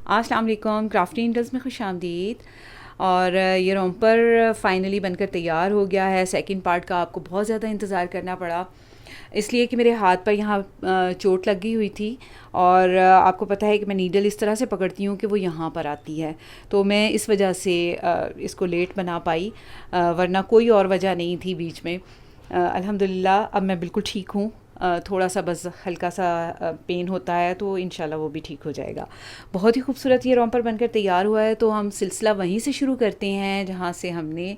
अस्सलाम वालेकुम, क्राफ्टी इंडल्स में खुशामदीद। और ये रोम्पर फ़ाइनली बनकर तैयार हो गया है। सेकंड पार्ट का आपको बहुत ज़्यादा इंतज़ार करना पड़ा, इसलिए कि मेरे हाथ पर यहाँ चोट लगी हुई थी। और आपको पता है कि मैं नीडल इस तरह से पकड़ती हूँ कि वो यहाँ पर आती है, तो मैं इस वजह से इसको लेट बना पाई, वरना कोई और वजह नहीं थी बीच में। अल्हम्दुलिल्लाह अब मैं बिल्कुल ठीक हूँ। थोड़ा सा बस हल्का सा पेन होता है, तो इंशाल्लाह वो भी ठीक हो जाएगा। बहुत ही खूबसूरत ये रोम्पर बनकर तैयार हुआ है। तो हम सिलसिला वहीं से शुरू करते हैं जहाँ से हमने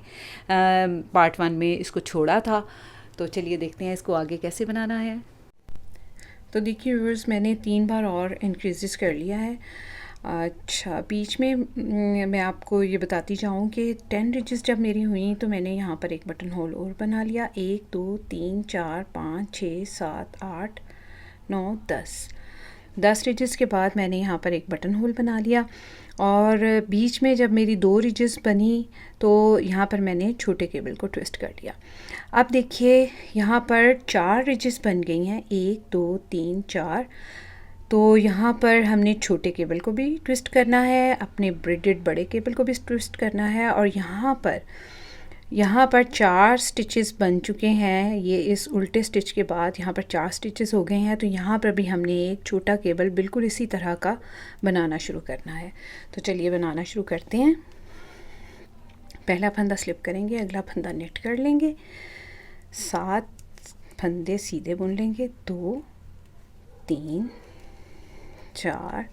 पार्ट 1 में इसको छोड़ा था। तो चलिए देखते हैं इसको आगे कैसे बनाना है। तो देखिए व्यूअर्स, मैंने 3 बार और इंक्रीज़ कर लिया है। अच्छा, बीच में मैं आपको ये बताती जाऊँ कि 10 रिजेस जब मेरी हुई तो मैंने यहाँ पर एक बटन होल और बना लिया। 1 2 3 4 5 6 7 8 9 10 रिजेस के बाद मैंने यहाँ पर एक बटन होल बना लिया। और बीच में जब मेरी 2 रिजेस बनी तो यहाँ पर मैंने छोटे केबल को ट्विस्ट कर लिया। अब देखिए यहाँ पर 4 रिजेस बन गई हैं, 1 2 3 4। तो यहाँ पर हमने छोटे केबल को भी ट्विस्ट करना है, अपने ब्रेडेड बड़े केबल को भी ट्विस्ट करना है। और यहाँ पर 4 स्टिचेस बन चुके हैं। ये इस उल्टे स्टिच के बाद यहाँ पर 4 स्टिचेस हो गए हैं। तो यहाँ पर भी हमने एक छोटा केबल बिल्कुल इसी तरह का बनाना शुरू करना है। तो चलिए बनाना शुरू करते हैं। पहला फंदा स्लिप करेंगे, अगला फंदा नेट कर लेंगे, 7 फंदे सीधे बुन लेंगे, 2 3 4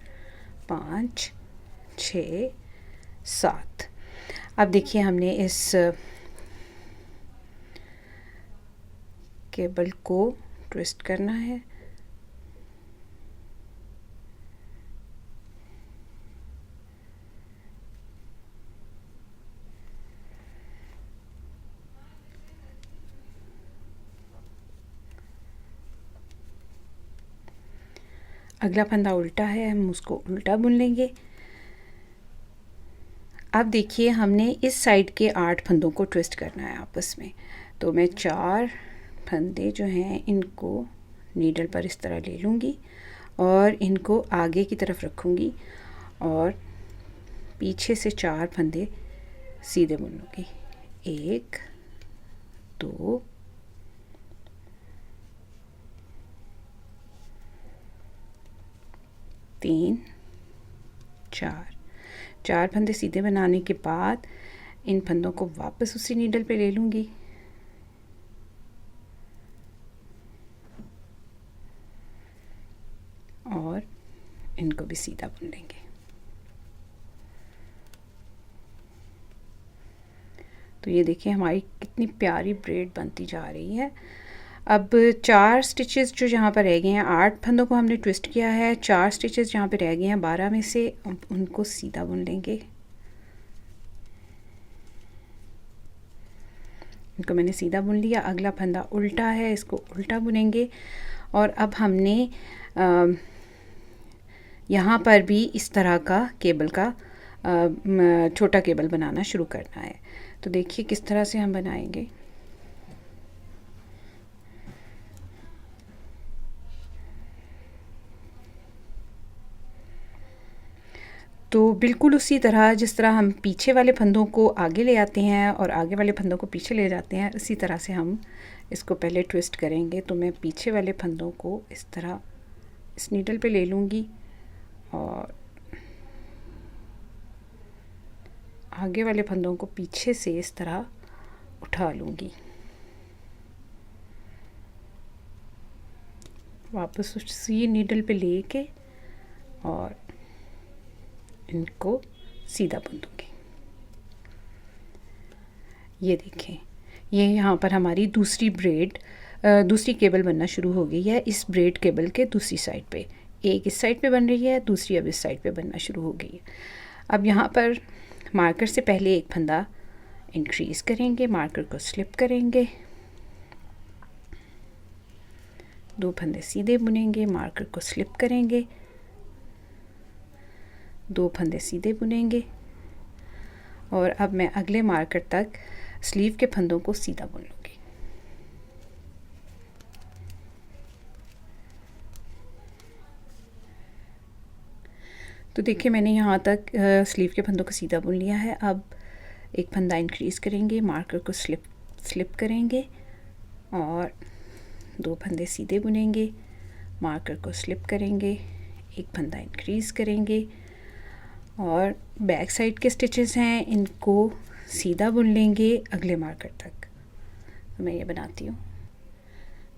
5 6 7। अब देखिए हमने इस केबल को ट्विस्ट करना है। अगला फंदा उल्टा है, हम उसको उल्टा बुन लेंगे। अब देखिए हमने इस साइड के 8 फंदों को ट्विस्ट करना है आपस में। तो मैं 4 फंदे जो हैं इनको नीडल पर इस तरह ले लूँगी और इनको आगे की तरफ रखूँगी और पीछे से 4 फंदे सीधे बुन लूँगी। 1 2 3 4 फंदे सीधे बनाने के बाद इन फंदों को वापस उसी नीडल पे ले लूँगी और इनको भी सीधा बुन लेंगे। तो ये देखिए हमारी कितनी प्यारी ब्रेड बनती जा रही है। अब 4 स्टिचेस जो यहाँ पर रह गए हैं, 8 फंदों को हमने ट्विस्ट किया है, 4 स्टिचेस जहाँ पे रह गए हैं 12 में से, उनको सीधा बुन लेंगे। इनको मैंने सीधा बुन लिया। अगला फंदा उल्टा है, इसको उल्टा बुनेंगे। और अब हमने यहाँ पर भी इस तरह का केबल का छोटा केबल बनाना शुरू करना है। तो देखिए किस तरह से हम बनाएंगे। तो बिल्कुल उसी तरह जिस तरह हम पीछे वाले फंदों को आगे ले आते हैं और आगे वाले फंदों को पीछे ले जाते हैं, इसी तरह से हम इसको पहले ट्विस्ट करेंगे। तो मैं पीछे वाले फंदों को इस तरह इस नीडल पे ले लूँगी और आगे वाले फंदों को पीछे से इस तरह उठा लूँगी, वापस उसी नीडल पे लेके और इनको सीधा बुन दूँगी। ये देखें, ये यहाँ पर हमारी दूसरी केबल बनना शुरू हो गई है। इस ब्रेड केबल के दूसरी साइड पे, एक इस साइड पे बन रही है, दूसरी अब इस साइड पे बनना शुरू हो गई है। अब यहाँ पर मार्कर से पहले एक फंदा इंक्रीज़ करेंगे, मार्कर को स्लिप करेंगे, 2 फंदे सीधे बुनेंगे, मार्कर को स्लिप करेंगे, 2 फंदे सीधे बुनेंगे और अब मैं अगले मार्कर तक स्लीव के फंदों को सीधा बुन लूँगी। तो देखिए मैंने यहाँ तक स्लीव के फंदों को सीधा बुन लिया है। अब एक फंदा इंक्रीज़ करेंगे, मार्कर को स्लिप करेंगे और 2 फंदे सीधे बुनेंगे, मार्कर को स्लिप करेंगे, एक फंदा इंक्रीज़ करेंगे और बैक साइड के स्टिचेस हैं इनको सीधा बुन लेंगे अगले मार्कर तक। तो मैं ये बनाती हूँ।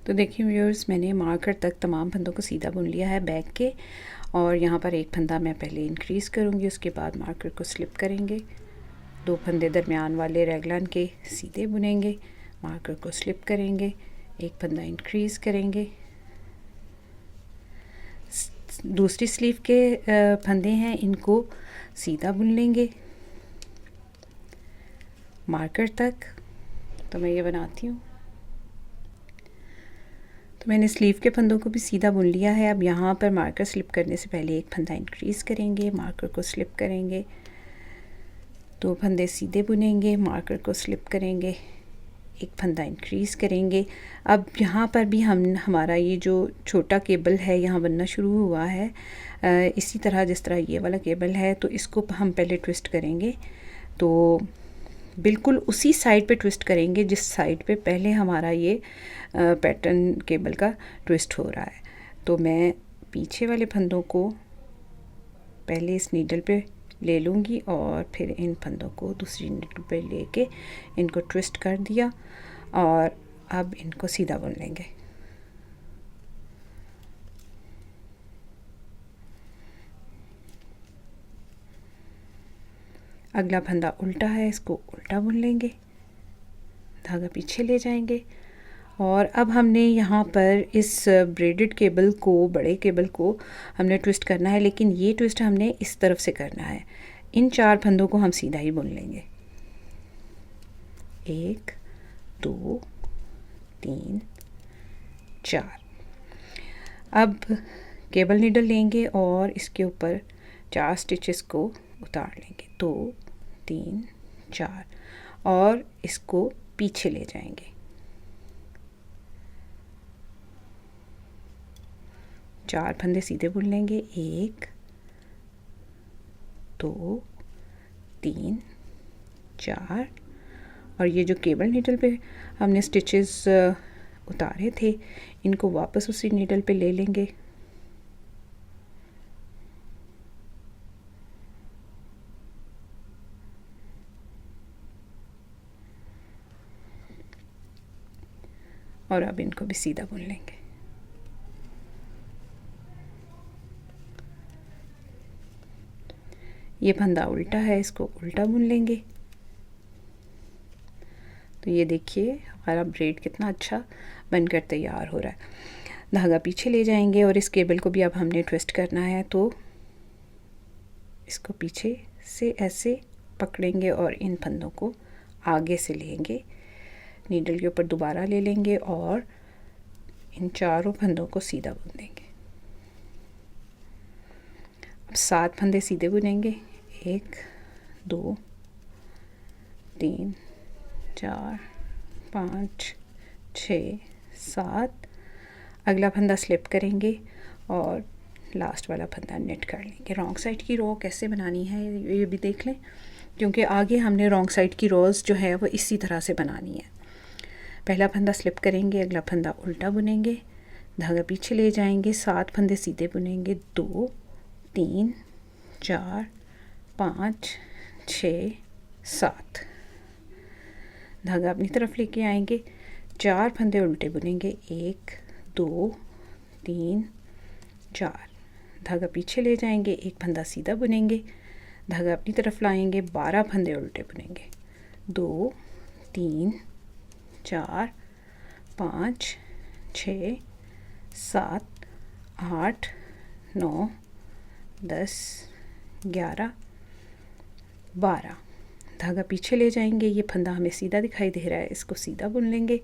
तो देखिए व्यूअर्स, मैंने मार्कर तक तमाम फंदों को सीधा बुन लिया है बैक के, और यहाँ पर एक फंदा मैं पहले इंक्रीज़ करूँगी, उसके बाद मार्कर को स्लिप करेंगे, 2 फंदे दरमियान वाले रैगलान के सीधे बुनेंगे, मार्कर को स्लिप करेंगे, एक फंदा इंक्रीज़ करेंगे, दूसरी स्लीव के फंदे हैं इनको सीधा बुन लेंगे मार्कर तक। तो मैं ये बनाती हूँ। तो मैंने स्लीव के फंदों को भी सीधा बुन लिया है। अब यहाँ पर मार्कर स्लिप करने से पहले एक फंदा इंक्रीज़ करेंगे, मार्कर को स्लिप करेंगे, 2 फंदे सीधे बुनेंगे, मार्कर को स्लिप करेंगे, एक फंदा इंक्रीज़ करेंगे। अब यहाँ पर भी हमारा ये जो छोटा केबल है यहाँ बनना शुरू हुआ है, इसी तरह जिस तरह ये वाला केबल है, तो इसको हम पहले ट्विस्ट करेंगे। तो बिल्कुल उसी साइड पे ट्विस्ट करेंगे जिस साइड पे पहले हमारा ये पैटर्न केबल का ट्विस्ट हो रहा है। तो मैं पीछे वाले फंदों को पहले इस नीडल पे ले लूँगी और फिर इन फंदों को दूसरी नीडल पे लेके इनको ट्विस्ट कर दिया और अब इनको सीधा बुन लेंगे। अगला फंदा उल्टा है, इसको उल्टा बुन लेंगे, धागा पीछे ले जाएंगे और अब हमने यहाँ पर इस ब्रेडेड केबल को, बड़े केबल को हमने ट्विस्ट करना है, लेकिन ये ट्विस्ट हमने इस तरफ से करना है। इन 4 फंदों को हम सीधा ही बुन लेंगे, 1 2 3 4। अब केबल नीडल लेंगे और इसके ऊपर 4 स्टिचेस को उतार लेंगे, 2 3 4, और इसको पीछे ले जाएंगे। 4 फंदे सीधे बुन लेंगे, 1 2 3 4, और ये जो केबल नीडल पे हमने स्टिचेस उतारे थे इनको वापस उसी नीडल पे ले लेंगे। और अब इनको भी सीधा बुन लेंगे। ये फंदा उल्टा है, इसको उल्टा बुन लेंगे। तो ये देखिए हमारा ब्रेड कितना अच्छा बनकर तैयार हो रहा है। धागा पीछे ले जाएंगे और इस केबल को भी अब हमने ट्विस्ट करना है, तो इसको पीछे से ऐसे पकड़ेंगे और इन फंदों को आगे से लेंगे, नीडल के ऊपर दोबारा ले लेंगे और इन 4 फंदों को सीधा बुन देंगे। अब 7 फंदे सीधे बुनेंगे, 1 2 3 4 5 6 7। अगला फंदा स्लिप करेंगे और लास्ट वाला फंदा नेट कर लेंगे। रॉन्ग साइड की रो कैसे बनानी है ये भी देख लें, क्योंकि आगे हमने रॉन्ग साइड की रोज़ जो है वो इसी तरह से बनानी है। पहला फंदा स्लिप करेंगे, अगला फंदा उल्टा बुनेंगे, धागा पीछे ले जाएंगे, 7 फंदे सीधे बुनेंगे, 2 3 4 5 6 7। धागा अपनी तरफ लेके आएंगे, 4 फंदे उल्टे बुनेंगे, 1 2 3 4। धागा पीछे ले जाएंगे, एक फंदा सीधा बुनेंगे, धागा अपनी तरफ लाएंगे, 12 फंदे उल्टे बुनेंगे, 2 3 4 5 6 7 8 9 10 11 12। धागा पीछे ले जाएंगे, ये फंदा हमें सीधा दिखाई दे रहा है, इसको सीधा बुन लेंगे,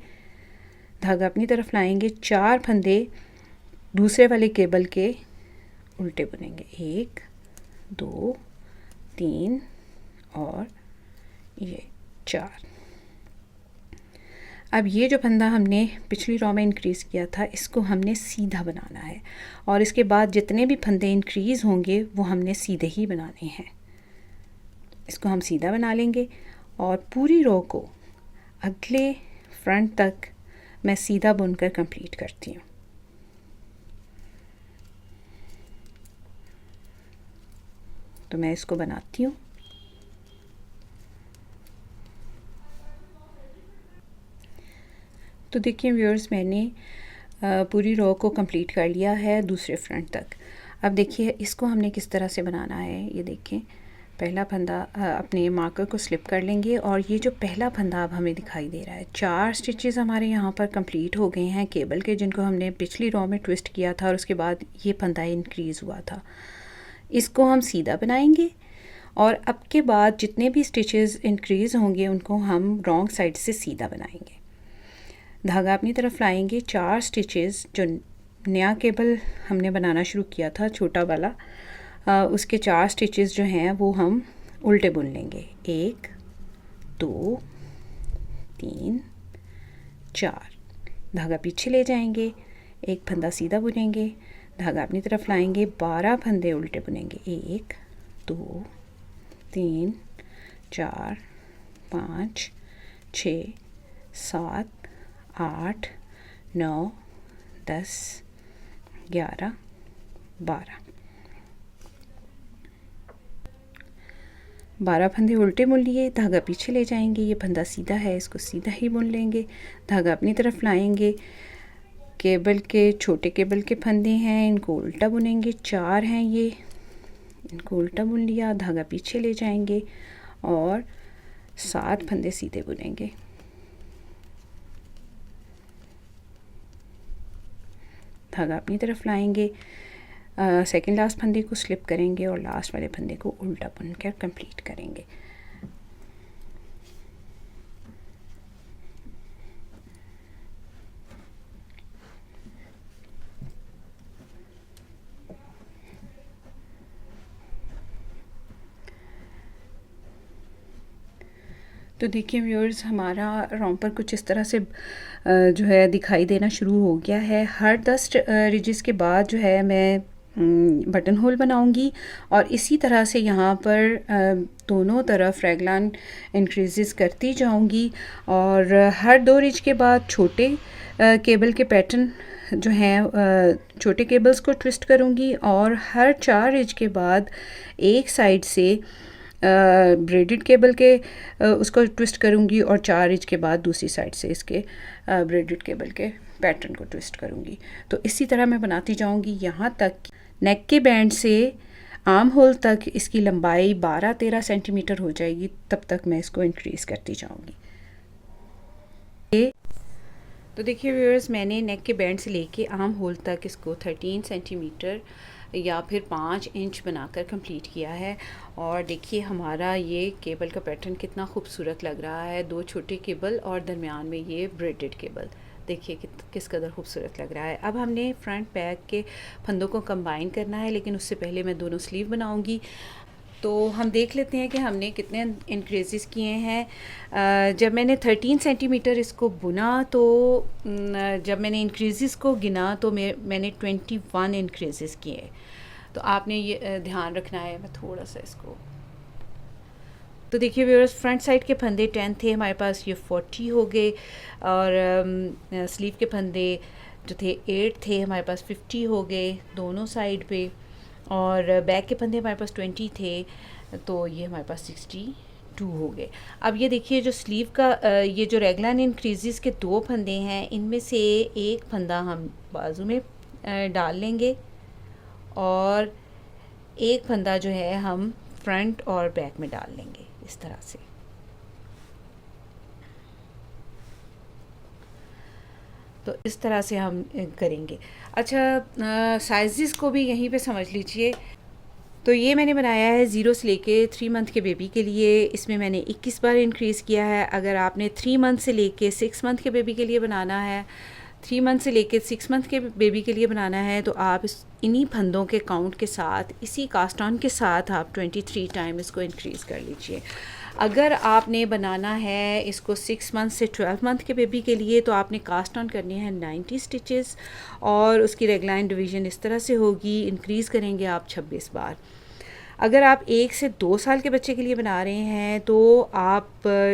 धागा अपनी तरफ लाएंगे, 4 फंदे दूसरे वाले केबल के उल्टे बुनेंगे, 1 2 3 और ये 4। अब ये जो फंदा हमने पिछली रॉ में इंक्रीज़ किया था, इसको हमने सीधा बनाना है और इसके बाद जितने भी फंदे इंक्रीज़ होंगे वो हमने सीधे ही बनाने हैं। इसको हम सीधा बना लेंगे और पूरी रॉ को अगले फ्रंट तक मैं सीधा बुनकर कंप्लीट करती हूँ। तो मैं इसको बनाती हूँ। तो देखिए व्यूअर्स, मैंने पूरी रो को कंप्लीट कर लिया है दूसरे फ्रंट तक। अब देखिए इसको हमने किस तरह से बनाना है। ये देखें, पहला फंदा अपने मार्कर को स्लिप कर लेंगे और ये जो पहला फंदा अब हमें दिखाई दे रहा है, 4 स्टिचेस हमारे यहाँ पर कंप्लीट हो गए हैं केबल के, जिनको हमने पिछली रो में ट्विस्ट किया था और उसके बाद ये फंदा इंक्रीज़ हुआ था। इसको हम सीधा बनाएंगे और अब के बाद जितने भी स्टिचेस इंक्रीज़ होंगे उनको हम रॉन्ग साइड से सीधा बनाएंगे। धागा अपनी तरफ लाएंगे, 4 स्टिचेस जो नया केबल हमने बनाना शुरू किया था छोटा वाला, उसके 4 स्टिचेस जो हैं वो हम उल्टे बुन लेंगे। 1 2 3 4, धागा पीछे ले जाएंगे, एक फंदा सीधा बुनेंगे, धागा अपनी तरफ लाएंगे, 12 फंदे उल्टे बुनेंगे। 1 2 3 4 5 6 7 8 9 10 11 12 फंदे उल्टे बुन लिए, धागा पीछे ले जाएंगे, ये फंदा सीधा है, इसको सीधा ही बुन लेंगे, धागा अपनी तरफ लाएंगे, केबल के छोटे केबल के फंदे हैं इनको उल्टा बुनेंगे, 4 हैं ये, इनको उल्टा बुन लिया, धागा पीछे ले जाएंगे और 7 फंदे सीधे बुनेंगे। धागा अपनी तरफ लाएंगे, सेकंड लास्ट फंदे को स्लिप करेंगे और लास्ट वाले फंदे को उल्टा बुनकर कंप्लीट करेंगे। तो देखिए व्यूअर्स, हमारा रॉम्पर कुछ इस तरह से जो है दिखाई देना शुरू हो गया है। हर 10 रिजेस के बाद जो है मैं बटन होल बनाऊंगी और इसी तरह से यहाँ पर दोनों तरफ रैगलान इंक्रीज़ करती जाऊंगी और हर 2 रिज के बाद छोटे केबल के पैटर्न जो हैं छोटे केबल्स को ट्विस्ट करूंगी और हर 4 रिज के बाद एक साइड से ब्रेडेड केबल के उसको ट्विस्ट करूंगी और 4 इंच के बाद दूसरी साइड से इसके ब्रेडेड केबल के पैटर्न को ट्विस्ट करूंगी। तो इसी तरह मैं बनाती जाऊंगी यहाँ तक नेक के बैंड से आर्म होल तक इसकी लंबाई 12-13 सेंटीमीटर हो जाएगी। तब तक मैं इसको इंक्रीज़ करती जाऊंगी। तो देखिए व्यूअर्स, मैंने नेक के बैंड से लेके आर्म होल तक इसको 13 सेंटीमीटर या फिर 5 इंच बनाकर कंप्लीट किया है। और देखिए हमारा ये केबल का पैटर्न कितना खूबसूरत लग रहा है। 2 छोटे केबल और दरमियान में ये ब्रेडेड केबल, देखिए किस कदर खूबसूरत लग रहा है। अब हमने फ्रंट बैक के फंदों को कंबाइन करना है, लेकिन उससे पहले मैं दोनों स्लीव बनाऊंगी। तो हम देख लेते हैं कि हमने कितने इंक्रीज़ किए हैं। जब मैंने 13 सेंटीमीटर इसको बुना तो जब मैंने इंक्रीज़ को गिना तो मैंने 21 इंक्रीज़ किए। तो आपने ये ध्यान रखना है। मैं थोड़ा सा इसको, तो देखिए व्यूअर्स, फ्रंट साइड के फंदे 10 थे हमारे पास, ये 40 हो गए और स्लीव के फंदे जो थे 8 थे हमारे पास, 50 हो गए दोनों साइड पे। और बैक के फंदे हमारे पास 20 थे, तो ये हमारे पास 62 हो गए। अब ये देखिए जो स्लीव का ये जो रेगलान इंक्रीज़ के 2 फंदे हैं, इनमें से एक फंदा हम बाजू में डाल लेंगे और एक फंदा जो है हम फ्रंट और बैक में डाल लेंगे इस तरह से। तो इस तरह से हम करेंगे। अच्छा, साइज़ को भी यहीं पे समझ लीजिए। तो ये मैंने बनाया है 0 से लेके 3 मंथ के बेबी के लिए। इसमें मैंने 21 बार इंक्रीज़ किया है। अगर आपने 3 मंथ से लेके 6 मंथ के बेबी के लिए बनाना है, 3 मंथ से लेके 6 मंथ के बेबी के लिए बनाना है, तो आप इन्हीं फंदों के काउंट के साथ, इसी कास्ट ऑन के साथ आप 23 टाइम इसको इंक्रीज़ कर लीजिए। अगर आपने बनाना है इसको 6 मंथ से 12 मंथ के बेबी के लिए तो आपने कास्ट ऑन करनी है 90 स्टिचेस और उसकी रेगलाइन डिवीज़न इस तरह से होगी, इंक्रीज़ करेंगे आप 26 बार। अगर आप 1 से 2 साल के बच्चे के लिए बना रहे हैं तो आप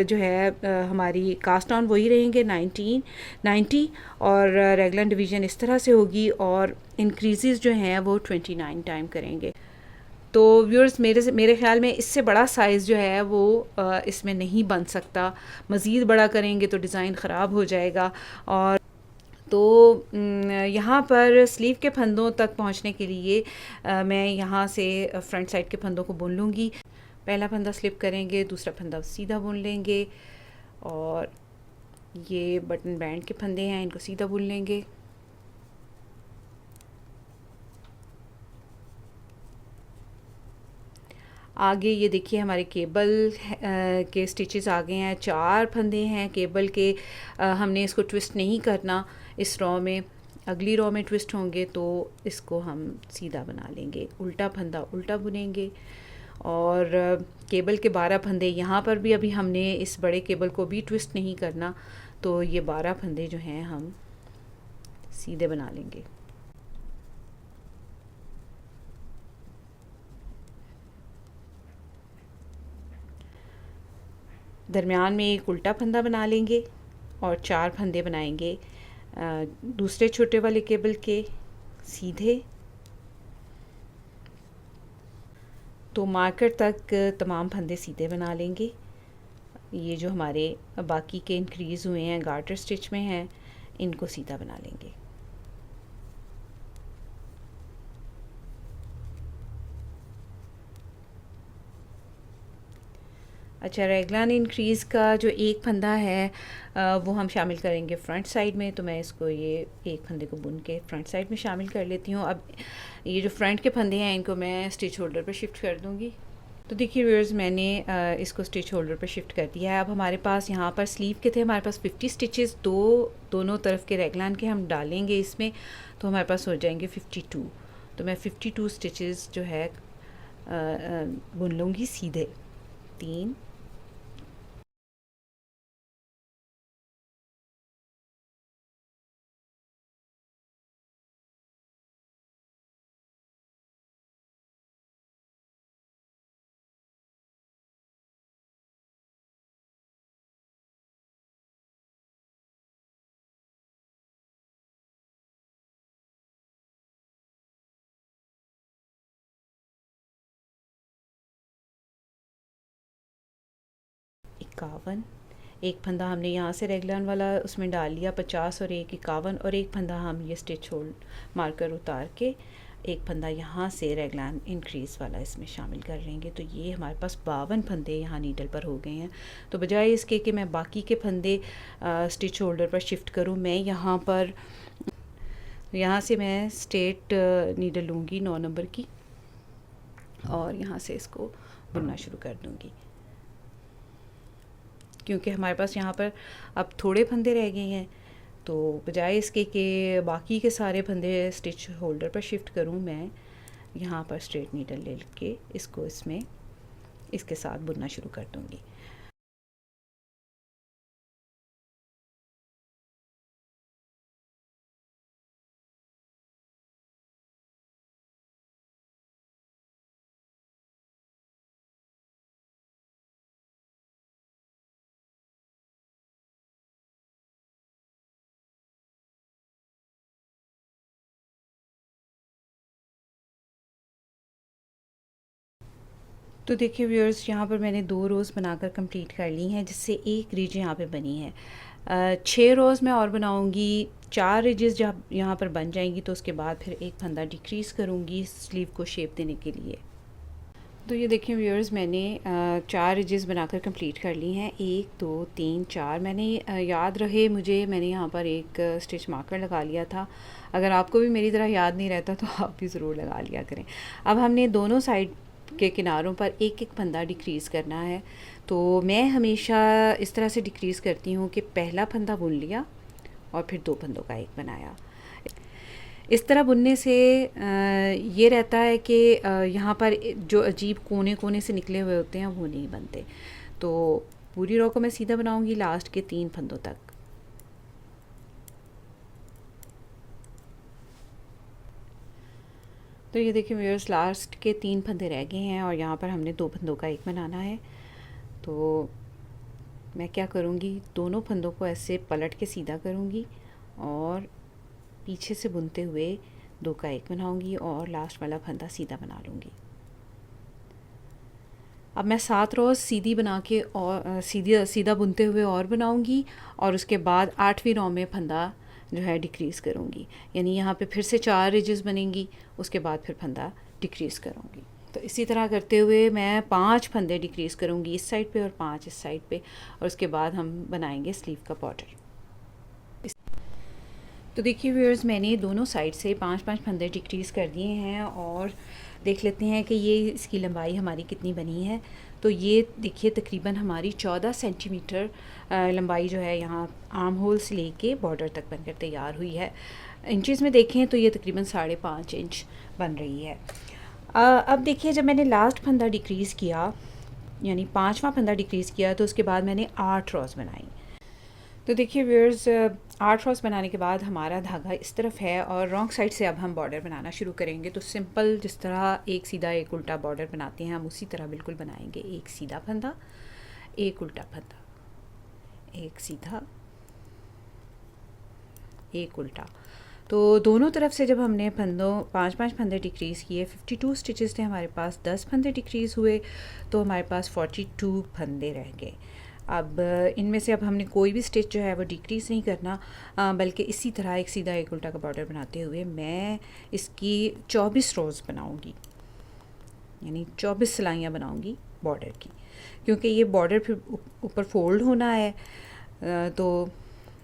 जो है हमारी कास्ट ऑन वही रहेंगे 90 और रेगुलर डिवीज़न इस तरह से होगी और इंक्रीज़ जो हैं वो 29 टाइम करेंगे। तो व्यूअर्स मेरे ख़्याल में इससे बड़ा साइज़ जो है वो इसमें नहीं बन सकता, मज़ीद बड़ा करेंगे तो डिज़ाइन ख़राब हो जाएगा। और तो यहाँ पर स्लीव के फंदों तक पहुँचने के लिए मैं यहाँ से फ्रंट साइड के फंदों को बुन लूँगी। पहला फंदा स्लिप करेंगे, दूसरा फंदा सीधा बुन लेंगे और ये बटन बैंड के फंदे हैं, इनको सीधा बुन लेंगे। आगे ये देखिए हमारे केबल के स्टिचेस आ गए हैं, 4 फंदे हैं केबल के। हमने इसको ट्विस्ट नहीं करना इस रॉ में, अगली रॉ में ट्विस्ट होंगे तो इसको हम सीधा बना लेंगे। उल्टा फंदा उल्टा बुनेंगे और केबल के 12 फंदे, यहाँ पर भी अभी हमने इस बड़े केबल को भी ट्विस्ट नहीं करना, तो ये 12 फंदे जो हैं हम सीधे बना लेंगे। दरमियान में एक उल्टा फंदा बना लेंगे और 4 फंदे बनाएंगे दूसरे छोटे वाले केबल के सीधे। तो मार्कर तक तमाम फंदे सीधे बना लेंगे। ये जो हमारे बाकी के इंक्रीज़ हुए हैं गार्टर स्टिच में हैं, इनको सीधा बना लेंगे। अच्छा, रेगलान इंक्रीज़ का जो एक फंदा है वो हम शामिल करेंगे फ्रंट साइड में, तो मैं इसको ये एक फंदे को बुन के फ्रंट साइड में शामिल कर लेती हूँ। अब ये जो फ्रंट के फंदे हैं इनको मैं स्टिच होल्डर पर शिफ्ट कर दूँगी। तो देखिए व्यूअर्स, मैंने इसको स्टिच होल्डर पर शिफ्ट कर दिया है। अब हमारे पास यहाँ पर स्लीव के थे हमारे पास 50 स्टिचेस, दोनों तरफ के रेगलान के हम डालेंगे इसमें, तो हमारे पास हो जाएंगे 52। तो मैं 52 स्टिचेस जो है बुन लूँगी सीधे। 3 51, एक फंदा हमने यहाँ से रेगलान वाला उसमें डाल लिया 50 और एक 51, और एक फंदा हम ये स्टिच होल्ड मार्कर उतार के एक फंदा यहाँ से रेगलान इंक्रीज़ वाला इसमें शामिल कर लेंगे। तो ये हमारे पास 52 फंदे यहाँ नीडल पर हो गए हैं। तो बजाय इसके कि मैं बाकी के फंदे स्टिच होल्डर पर शिफ्ट करूँ, मैं यहाँ से मैं स्ट्रेट नीडल लूँगी 9 नंबर की और यहाँ से इसको बुनना शुरू कर दूँगी। क्योंकि हमारे पास यहाँ पर अब थोड़े फंदे रह गए हैं, तो बजाय इसके कि बाकी के सारे फंदे स्टिच होल्डर पर शिफ्ट करूँ, मैं यहाँ पर स्ट्रेट नीडल ले के इसको इसके साथ बुनना शुरू कर दूँगी। तो देखिए व्यूअर्स, यहाँ पर मैंने 2 रोज़ बनाकर कंप्लीट कर ली हैं, जिससे एक रिज यहाँ पे बनी है। 6 रोज़ मैं और बनाऊँगी। 4 रिजेस जब यहाँ पर बन जाएंगी तो उसके बाद फिर एक फंदा डिक्रीज़ करूँगी स्लीव को शेप देने के लिए। तो ये देखिए व्यूअर्स, मैंने 4 रिजेस बनाकर कंप्लीट कर ली हैं। 1 2 3 4 मैंने याद रहे मुझे, मैंने यहाँ पर एक स्टिच मार्कर लगा लिया था। अगर आपको भी मेरी तरह याद नहीं रहता तो आप भी ज़रूर लगा लिया करें। अब हमने दोनों साइड के किनारों पर एक एक फंदा डिक्रीज़ करना है। तो मैं हमेशा इस तरह से डिक्रीज़ करती हूँ कि पहला फंदा बुन लिया और फिर 2 फंदों का एक बनाया। इस तरह बुनने से ये रहता है कि यहाँ पर जो अजीब कोने कोने से निकले हुए होते हैं वो नहीं बनते। तो पूरी रो को मैं सीधा बनाऊंगी लास्ट के 3 फंदों तक। तो ये देखिए व्यूअर्स, लास्ट के 3 फंदे रह गए हैं और यहाँ पर हमने 2 फंदों का एक बनाना है। तो मैं क्या करूँगी, दोनों फंदों को ऐसे पलट के सीधा करूँगी और पीछे से बुनते हुए 2 का एक बनाऊँगी और लास्ट वाला फंदा सीधा बना लूँगी। अब मैं 7 रोज़ सीधी बना के और सीधा बुनते हुए और बनाऊँगी और उसके बाद 8वीं रो में फंदा जो है डिक्रीज़ करूँगी, यानी यहाँ पे फिर से 4 रिजेस बनेंगी, उसके बाद फिर फंदा डिक्रीज़ करूँगी। तो इसी तरह करते हुए मैं 5 फंदे डिक्रीज़ करूँगी इस साइड पे और 5 इस साइड पे, और उसके बाद हम बनाएंगे स्लीव का बॉर्डर। तो देखिए व्यूअर्स, मैंने दोनों साइड से 5-5 फंदे डिक्रीज़ कर दिए हैं और देख लेते हैं कि ये इसकी लंबाई हमारी कितनी बनी है। तो ये देखिए तकरीबन हमारी 14 सेंटीमीटर लंबाई जो है यहाँ आर्म होल से लेके बॉर्डर तक बनकर तैयार हुई है। इंचेस में देखें तो ये तकरीबन 5.5 इंच बन रही है। अब देखिए, जब मैंने लास्ट फंदा डिक्रीज़ किया, यानी 5वां फंदा डिक्रीज़ किया, तो उसके बाद मैंने 8 रॉस बनाई। तो देखिए व्यूअर्स, 8 रॉस बनाने के बाद हमारा धागा इस तरफ है और रॉन्ग साइड से अब हम बॉर्डर बनाना शुरू करेंगे। तो सिंपल जिस तरह एक सीधा एक उल्टा बॉर्डर बनाते हैं, हम उसी तरह बिल्कुल बनाएंगे। एक सीधा फंदा, एक उल्टा फंदा, एक सीधा, एक उल्टा। तो दोनों तरफ से जब हमने फंदों 5-5 फंदे डिक्रीज़ किए, 52 स्टिचेस थे हमारे पास, 10 फंदे डिक्रीज़ हुए, तो हमारे पास 42 फंदे रह गए। अब इनमें से अब हमने कोई भी स्टिच जो है वो डिक्रीज़ नहीं करना, बल्कि इसी तरह एक सीधा एक उल्टा का बॉर्डर बनाते हुए मैं इसकी 24 रोज़ बनाऊंगी, यानी 24 सिलाइयाँ बनाऊंगी बॉर्डर की, क्योंकि ये बॉर्डर फिर ऊपर फोल्ड होना है। तो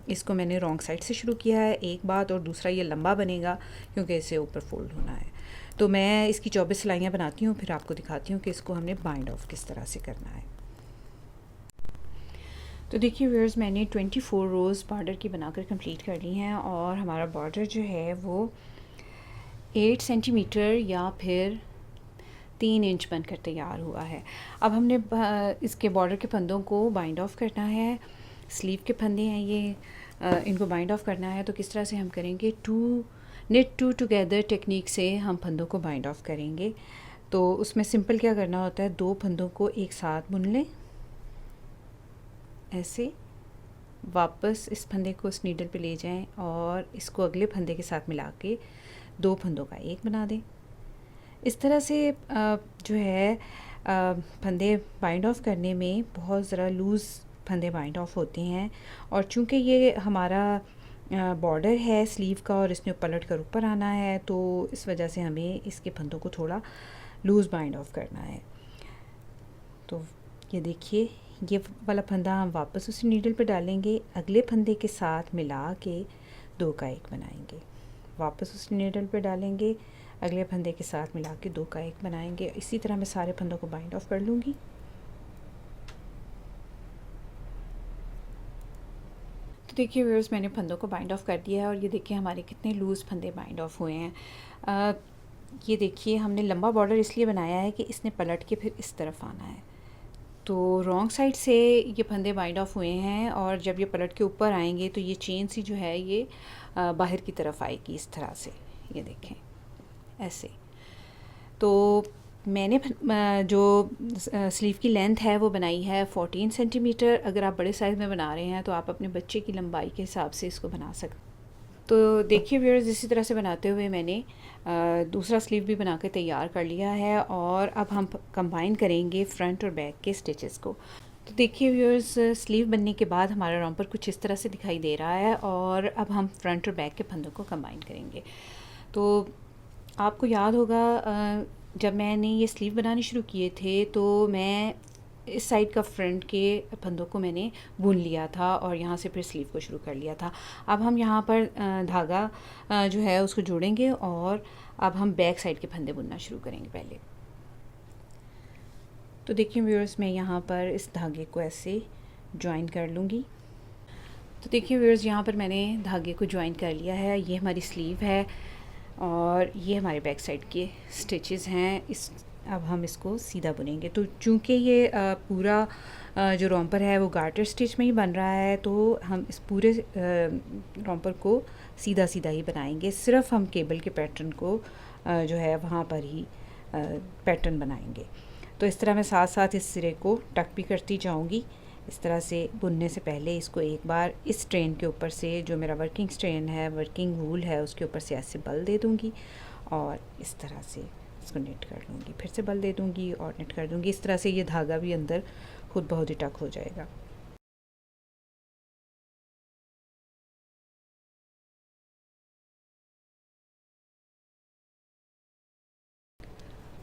इसको मैंने रॉन्ग साइड से शुरू किया है, एक बात, और दूसरा ये लंबा बनेगा क्योंकि इसे ऊपर फोल्ड होना है। तो मैं इसकी 24 सिलाइयाँ बनाती हूँ, फिर आपको दिखाती हूँ कि इसको हमने बाइंड ऑफ किस तरह से करना है। तो देखिए व्यूअर्स, मैंने 24 रोज़ बॉर्डर की बनाकर कंप्लीट कर ली हैं और हमारा बॉर्डर जो है वो 8 सेंटीमीटर या फिर 3 इंच बनकर तैयार हुआ है। अब हमने इसके बॉर्डर के फंदों को बाइंड ऑफ करना है। स्लीव के फंदे हैं ये, इनको बाइंड ऑफ करना है। तो किस तरह से हम करेंगे, निट टू टुगेदर टेक्निक से हम फंदों को बाइंड ऑफ करेंगे। तो उसमें सिंपल क्या करना होता है, 2 फंदों को एक साथ बुन लें, ऐसे वापस इस फंदे को इस नीडल पे ले जाएं और इसको अगले फंदे के साथ मिला के 2 फंदों का एक बना दें। इस तरह से जो है फंदे बाइंड ऑफ करने में बहुत ज़रा लूज़ फंदे बाइंड ऑफ होते हैं, और चूँकि ये हमारा बॉर्डर है स्लीव का और इसने पलट कर ऊपर आना है, तो इस वजह से हमें इसके फंदों को थोड़ा लूज़ बाइंड ऑफ करना है। तो ये देखिए, ये वाला फंदा हम वापस उसी नीडल पे डालेंगे, अगले फंदे के साथ मिला के 2 का एक बनाएंगे, वापस उस नीडल पे डालेंगे, अगले फंदे के साथ मिला के 2 का एक बनाएंगे। इसी तरह मैं सारे फंदों को बाइंड ऑफ कर लूँगी। तो देखिए व्यूअर्स, मैंने फंदों को बाइंड ऑफ कर दिया है और ये देखिए हमारे कितने लूज़ फंदे बाइंड ऑफ हुए हैं। ये देखिए, हमने लंबा बॉर्डर इसलिए बनाया है कि इसने पलट के फिर इस तरफ आना है। तो रॉन्ग साइड से ये फंदे बाइंड ऑफ हुए हैं और जब ये पलट के ऊपर आएंगे तो ये चेन सी जो है ये बाहर की तरफ आएगी इस तरह से, ये देखें ऐसे। तो मैंने जो स्लीव की लेंथ है वो बनाई है 14 सेंटीमीटर। अगर आप बड़े साइज़ में बना रहे हैं तो आप अपने बच्चे की लंबाई के हिसाब से इसको बना सकते। तो देखिए व्यूअर्स, इसी तरह से बनाते हुए मैंने दूसरा स्लीव भी बना के तैयार कर लिया है और अब हम कंबाइन करेंगे फ्रंट और बैक के स्टिचेस को। तो देखिए व्यूअर्स, स्लीव बनने के बाद हमारा रॉम्पर कुछ इस तरह से दिखाई दे रहा है और अब हम फ्रंट और बैक के फंदों को कंबाइन करेंगे। तो आपको याद होगा, जब मैंने ये स्लीव बनाने शुरू किए थे तो मैं इस साइड का फ्रंट के फंदों को मैंने बुन लिया था और यहाँ से फिर स्लीव को शुरू कर लिया था। अब हम यहाँ पर धागा जो है उसको जोड़ेंगे और अब हम बैक साइड के फंदे बुनना शुरू करेंगे पहले। तो देखिए व्यूअर्स, मैं यहाँ पर इस धागे को ऐसे ज्वाइन कर लूँगी। तो देखिए व्यूअर्स, यहाँ पर मैंने धागे को ज्वाइन कर लिया है। ये हमारी स्लीव है और ये हमारे बैक साइड के स्टिचेस हैं। इस अब हम इसको सीधा बुनेंगे। तो चूँकि ये पूरा जो रोम्पर है वो गार्टर स्टिच में ही बन रहा है, तो हम इस पूरे रोम्पर को सीधा सीधा ही बनाएंगे। सिर्फ हम केबल के पैटर्न को जो है वहाँ पर ही पैटर्न बनाएंगे। तो इस तरह मैं साथ साथ इस सिरे को टक भी करती जाऊँगी। इस तरह से बुनने से पहले इसको एक बार इस स्ट्रेन के ऊपर से, जो मेरा वर्किंग स्ट्रेन है, वर्किंग वूल है, उसके ऊपर से ऐसे बल दे दूँगी और इस तरह से इसको नेट कर लूँगी। फिर से बल दे दूँगी और नेट कर दूँगी। इस तरह से ये धागा भी अंदर खुद बहुत ही टक हो जाएगा।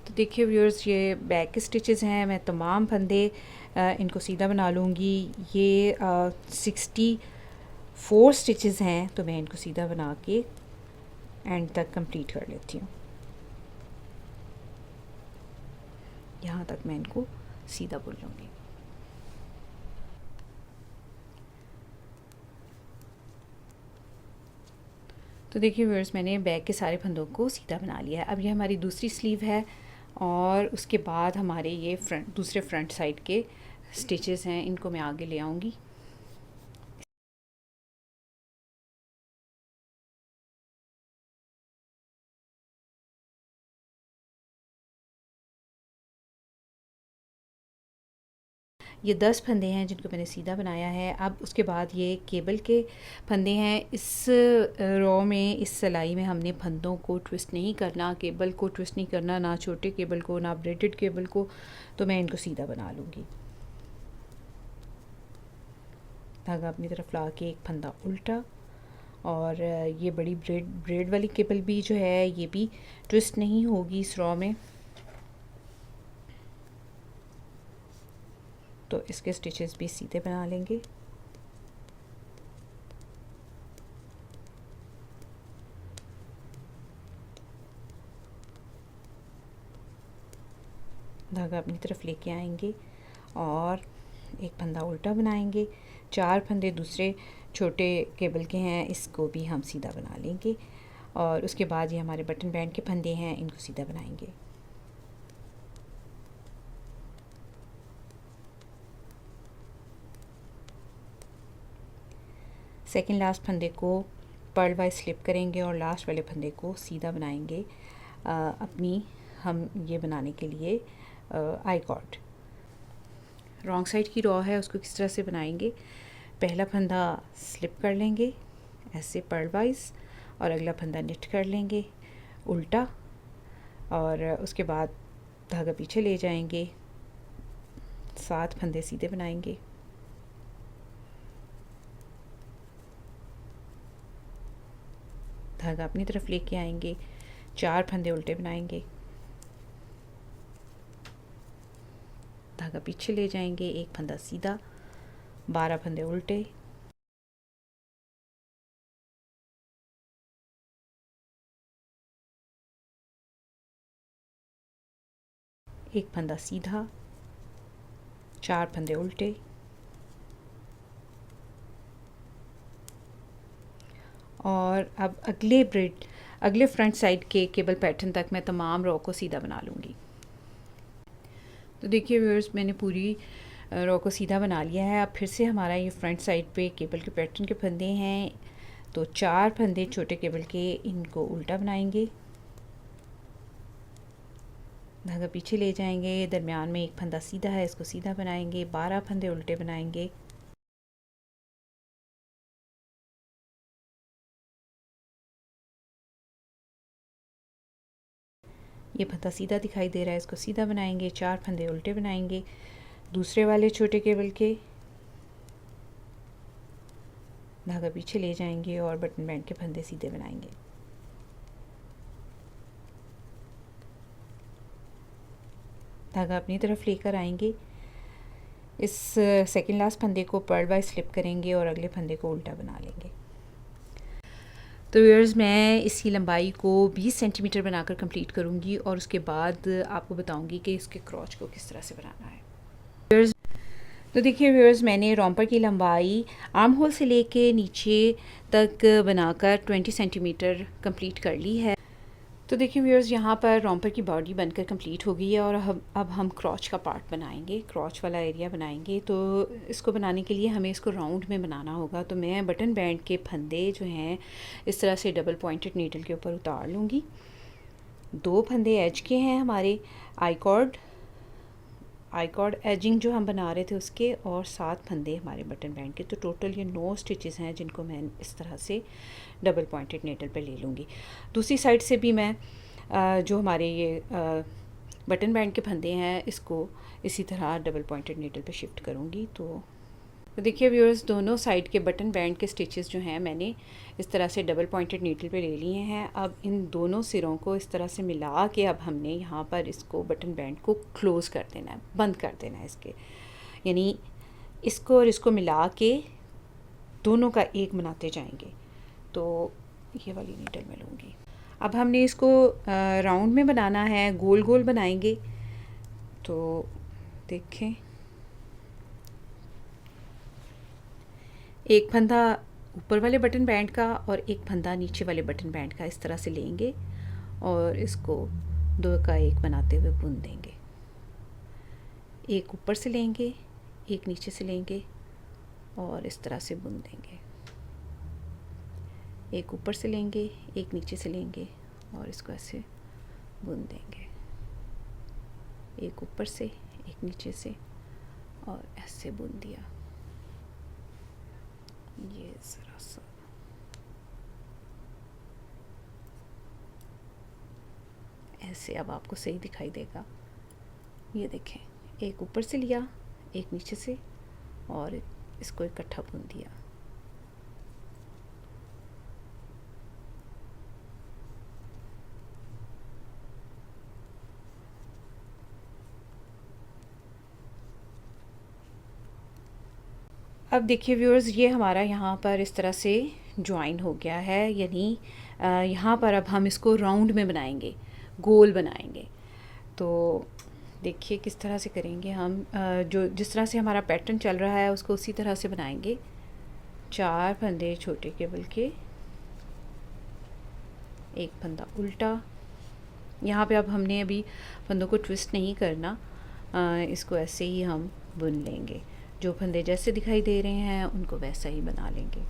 तो देखिए व्यूअर्स, ये बैक के स्टिचेस हैं। मैं तमाम फंदे इनको सीधा बना लूँगी। ये 64 स्टिचेस हैं, तो मैं इनको सीधा बना के एंड तक कंप्लीट कर लेती हूँ। यहाँ तक मैं इनको सीधा बुन लूँगी। तो देखिए व्यूअर्स, मैंने बैक के सारे फंदों को सीधा बना लिया है। अब ये हमारी दूसरी स्लीव है और उसके बाद हमारे ये दूसरे फ्रंट साइड के स्टिचेस हैं, इनको मैं आगे ले आऊँगी। ये 10 फंदे हैं जिनको मैंने सीधा बनाया है। अब उसके बाद ये केबल के फंदे हैं। इस रो में, इस सिलाई में हमने फंदों को ट्विस्ट नहीं करना, केबल को ट्विस्ट नहीं करना, ना छोटे केबल को, ना ब्रेडेड केबल को। तो मैं इनको सीधा बना लूँगी। धागा अपनी तरफ ला के एक फंदा उल्टा, और ये बड़ी ब्रेड वाली केबल भी जो है ये भी ट्विस्ट नहीं होगी इस रो में। तो इसके स्टिचेस भी सीधे बना लेंगे। धागा अपनी तरफ लेके आएंगे और एक फंदा उल्टा बनाएंगे। 4 फंदे दूसरे छोटे केबल के हैं, इसको भी हम सीधा बना लेंगे। और उसके बाद ये हमारे बटन बैंड के फंदे हैं, इनको सीधा बनाएंगे। सेकंड लास्ट फंदे को पर्ल वाइज स्लिप करेंगे और लास्ट वाले फंदे को सीधा बनाएंगे। अपनी हम ये बनाने के लिए आई कॉर्ड, रॉन्ग साइड की रॉ है उसको किस तरह से बनाएंगे। पहला फंदा स्लिप कर लेंगे ऐसे पर्ल वाइज, और अगला फंदा निट कर लेंगे उल्टा, और उसके बाद धागा पीछे ले जाएंगे। 7 फंदे सीधे बनाएंगे। धागा अपनी तरफ लेके आएंगे। 4 फंदे उल्टे बनाएंगे। धागा पीछे ले जाएंगे, एक फंदा सीधा, 12 फंदे उल्टे, एक फंदा सीधा, 4 फंदे उल्टे, और अब अगले फ्रंट साइड के केबल पैटर्न तक मैं तमाम रो को सीधा बना लूँगी। तो देखिए व्यूअर्स, मैंने पूरी रो को सीधा बना लिया है। अब फिर से हमारा ये फ्रंट साइड पे केबल के पैटर्न के फंदे हैं, तो 4 फंदे छोटे केबल के, इनको उल्टा बनाएंगे। धागा पीछे ले जाएंगे, दरमियान में एक फंदा सीधा है, इसको सीधा बनाएंगे। 12 फंदे उल्टे बनाएंगे। ये फंदा सीधा दिखाई दे रहा है, इसको सीधा बनाएंगे। 4 फंदे उल्टे बनाएंगे दूसरे वाले छोटे केबल के। धागा पीछे ले जाएंगे और बटन बैंड के फंदे सीधे बनाएंगे। धागा अपनी तरफ लेकर आएंगे। इस सेकंड लास्ट फंदे को पर्ल वाइज स्लिप करेंगे और अगले फंदे को उल्टा बना लेंगे। तो व्यूअर्स, मैं इसकी लंबाई को 20 सेंटीमीटर बनाकर कंप्लीट करूँगी और उसके बाद आपको बताऊँगी कि इसके क्रॉच को किस तरह से बनाना है। व्यूअर्स, तो देखिए व्यूअर्स, मैंने रोम्पर की लंबाई आर्म होल से लेके नीचे तक बनाकर 20 सेंटीमीटर कंप्लीट कर ली है। तो देखिए व्यूअर्स, यहाँ पर रोम्पर की बॉडी बनकर कंप्लीट हो गई है और अब हम क्रॉच का पार्ट बनाएंगे, क्रॉच वाला एरिया बनाएंगे। तो इसको बनाने के लिए हमें इसको राउंड में बनाना होगा। तो मैं बटन बैंड के फंदे जो हैं इस तरह से डबल पॉइंटेड नीडल के ऊपर उतार लूँगी। 2 फंदे एज के हैं हमारे आई कॉर्ड एजिंग जो हम बना रहे थे उसके, और 7 फंदे हमारे बटन बैंड के। तो टोटल ये 9 स्टिचेस हैं जिनको मैं इस तरह से डबल पॉइंटेड नीडल पे ले लूँगी। दूसरी साइड से भी मैं जो हमारे ये बटन बैंड के फंदे हैं इसको इसी तरह डबल पॉइंटेड नीडल पे शिफ्ट करूँगी। तो देखिए व्यूअर्स, दोनों साइड के बटन बैंड के स्टिचेस जो हैं मैंने इस तरह से डबल पॉइंटेड नीडल पे ले लिए हैं। अब इन दोनों सिरों को इस तरह से मिला के अब हमने यहाँ पर इसको बटन बैंड को क्लोज़ कर देना है, बंद कर देना है इसके, यानी इसको और इसको मिला के दोनों का एक बनाते जाएंगे। तो ये वाली नीडल मैं लूँगी। अब हमने इसको राउंड में बनाना है, गोल गोल बनाएंगे। तो देखें, एक फंदा ऊपर वाले बटन बैंड का और एक फंदा नीचे वाले बटन बैंड का इस तरह से लेंगे और इसको 2 का 1 बनाते हुए बुन देंगे। एक ऊपर से लेंगे, एक नीचे से लेंगे और इस तरह से बुन देंगे। एक ऊपर से लेंगे, एक नीचे से लेंगे और इसको ऐसे बुन देंगे। एक ऊपर से, एक नीचे से और ऐसे बुन दिया। ये ज़रा सा ऐसे अब आपको सही दिखाई देगा। ये देखें, एक ऊपर से लिया, एक नीचे से और इसको इकट्ठा बुन दिया। अब देखिए व्यूअर्स, ये हमारा यहाँ पर इस तरह से ज्वाइन हो गया है, यानी यहाँ पर अब हम इसको राउंड में बनाएंगे, गोल बनाएंगे। तो देखिए किस तरह से करेंगे हम, जो जिस तरह से हमारा पैटर्न चल रहा है उसको उसी तरह से बनाएंगे। 4 फंदे छोटे केबल के, एक फंदा उल्टा। यहाँ पे अब हमने अभी फंदों को ट्विस्ट नहीं करना, इसको ऐसे ही हम बुन लेंगे। जो फंदे जैसे दिखाई दे रहे हैं उनको वैसा ही बना लेंगे।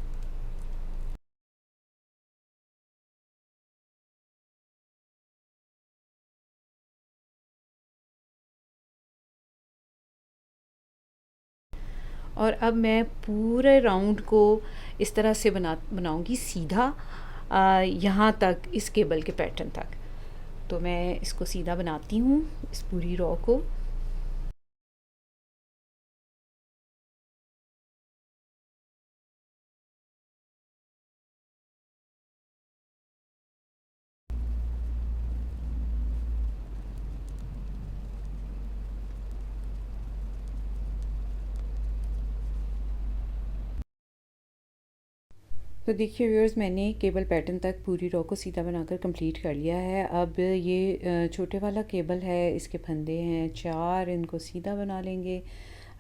और अब मैं पूरे राउंड को इस तरह से बनाऊंगी सीधा, यहाँ तक, इस केबल के पैटर्न तक। तो मैं इसको सीधा बनाती हूँ, इस पूरी रो को। तो देखिए व्यूअर्स, मैंने केबल पैटर्न तक पूरी रो को सीधा बनाकर कंप्लीट कर लिया है। अब ये छोटे वाला केबल है, इसके फंदे हैं 4, इनको सीधा बना लेंगे।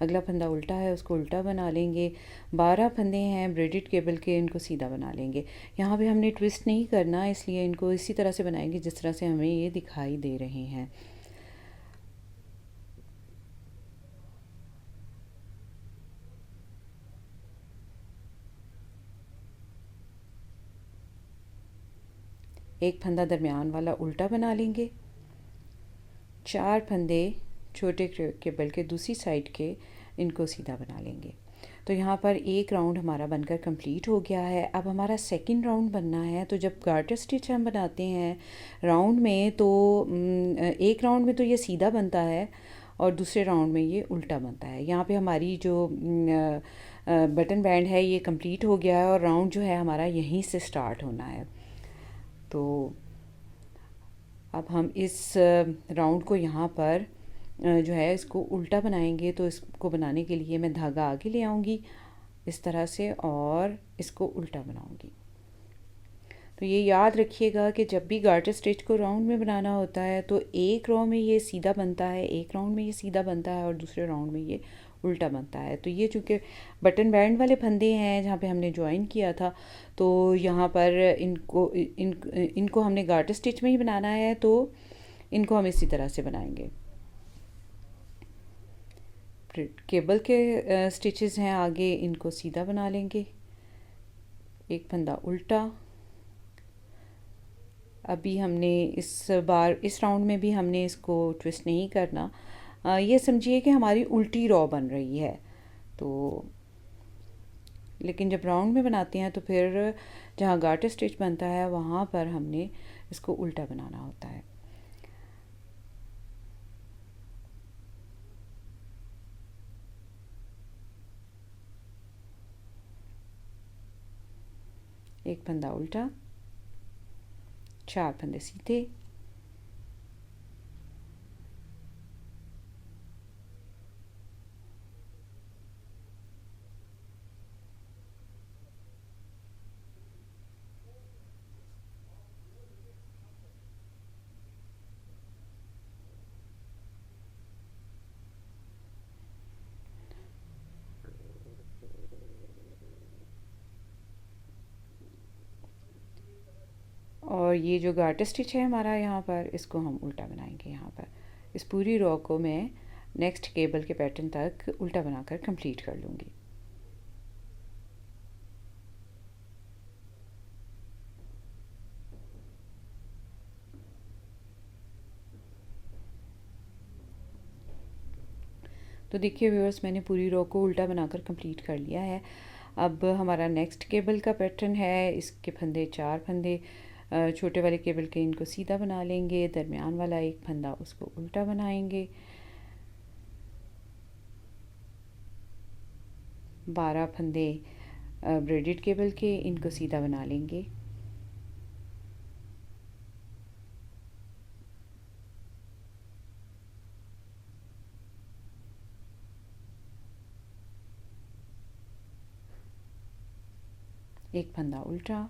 अगला फंदा उल्टा है, उसको उल्टा बना लेंगे। 12 फंदे हैं ब्रेडेड केबल के, इनको सीधा बना लेंगे। यहाँ पे हमने ट्विस्ट नहीं करना, इसलिए इनको इसी तरह से बनाएंगे जिस तरह से हमें ये दिखाई दे रहे हैं। एक फंदा दरमियान वाला उल्टा बना लेंगे। 4 फंदे छोटे केबल के दूसरी साइड के, इनको सीधा बना लेंगे। तो यहाँ पर एक राउंड हमारा बनकर कंप्लीट हो गया है। अब हमारा सेकंड राउंड बनना है। तो जब गार्टर स्टिच हम बनाते हैं राउंड में, तो एक राउंड में तो ये सीधा बनता है और दूसरे राउंड में ये उल्टा बनता है। यहाँ पे हमारी जो बटन बैंड है ये कंप्लीट हो गया है और राउंड जो है हमारा यहीं से स्टार्ट होना है। तो अब हम इस राउंड को यहाँ पर जो है इसको उल्टा बनाएंगे। तो इसको बनाने के लिए मैं धागा आगे ले आऊँगी इस तरह से और इसको उल्टा बनाऊँगी। तो ये याद रखिएगा कि जब भी गार्टर स्टिच को राउंड में बनाना होता है तो एक रो में ये सीधा बनता है, एक राउंड में ये सीधा बनता है और दूसरे राउंड में ये उल्टा बनता है। तो ये चूँकि बटन बैंड वाले फंदे हैं जहाँ पे हमने जॉइन किया था, तो यहाँ पर इनको हमने गार्टर स्टिच में ही बनाना है, तो इनको हम इसी तरह से बनाएंगे। केबल के स्टिचेस हैं आगे, इनको सीधा बना लेंगे, एक फंदा उल्टा। अभी हमने इस बार इस राउंड में भी हमने इसको ट्विस्ट नहीं करना। ये समझिए कि हमारी उल्टी रॉ बन रही है। तो लेकिन जब राउंड में बनाते हैं तो फिर जहाँ गार्टर स्टिच बनता है वहाँ पर हमने इसको उल्टा बनाना होता है। एक फंदा उल्टा, 4 फंदे सीधे, और ये जो गार्टर स्टिच है हमारा यहाँ पर, इसको हम उल्टा बनाएंगे। यहाँ पर इस पूरी रॉ को मैं नेक्स्ट केबल के पैटर्न तक उल्टा बनाकर कंप्लीट कर लूँगी। तो देखिए व्यूअर्स, मैंने पूरी रो को उल्टा बनाकर कंप्लीट कर लिया है। अब हमारा नेक्स्ट केबल का पैटर्न है, इसके फंदे 4 फंदे छोटे वाले केबल के इनको सीधा बना लेंगे, दरमियान वाला एक फंदा उसको उल्टा बनाएंगे, 12 फंदे ब्रेडेड केबल के इनको सीधा बना लेंगे, एक फंदा उल्टा,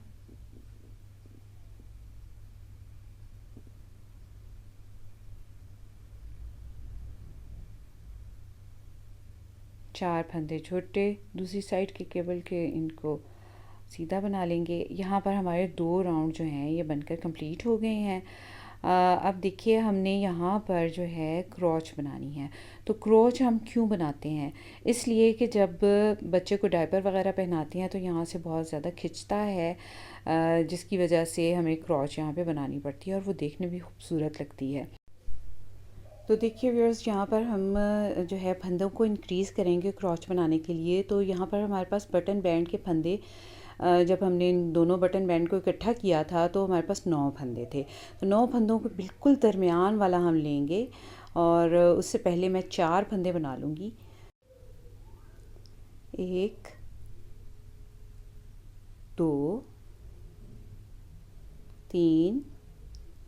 चार फंदे छोटे दूसरी साइड के केबल के इनको सीधा बना लेंगे। यहाँ पर हमारे 2 राउंड जो हैं ये बनकर कंप्लीट हो गए हैं। अब देखिए हमने यहाँ पर जो है क्रोच बनानी है। तो क्रोच हम क्यों बनाते हैं? इसलिए कि जब बच्चे को डायपर वगैरह पहनाते हैं तो यहाँ से बहुत ज़्यादा खिंचता है, जिसकी वजह से हमें क्रोच यहाँ पे बनानी पड़ती है और वो देखने भी खूबसूरत लगती है। तो देखिए व्यूअर्स, यहाँ पर हम जो है फंदों को इंक्रीज़ करेंगे क्रॉच बनाने के लिए। तो यहाँ पर हमारे पास बटन बैंड के फंदे, जब हमने इन दोनों बटन बैंड को इकट्ठा किया था तो हमारे पास 9 फंदे थे। तो 9 फंदों को बिल्कुल दरमियान वाला हम लेंगे और उससे पहले मैं 4 फंदे बना लूँगी। 1 2 3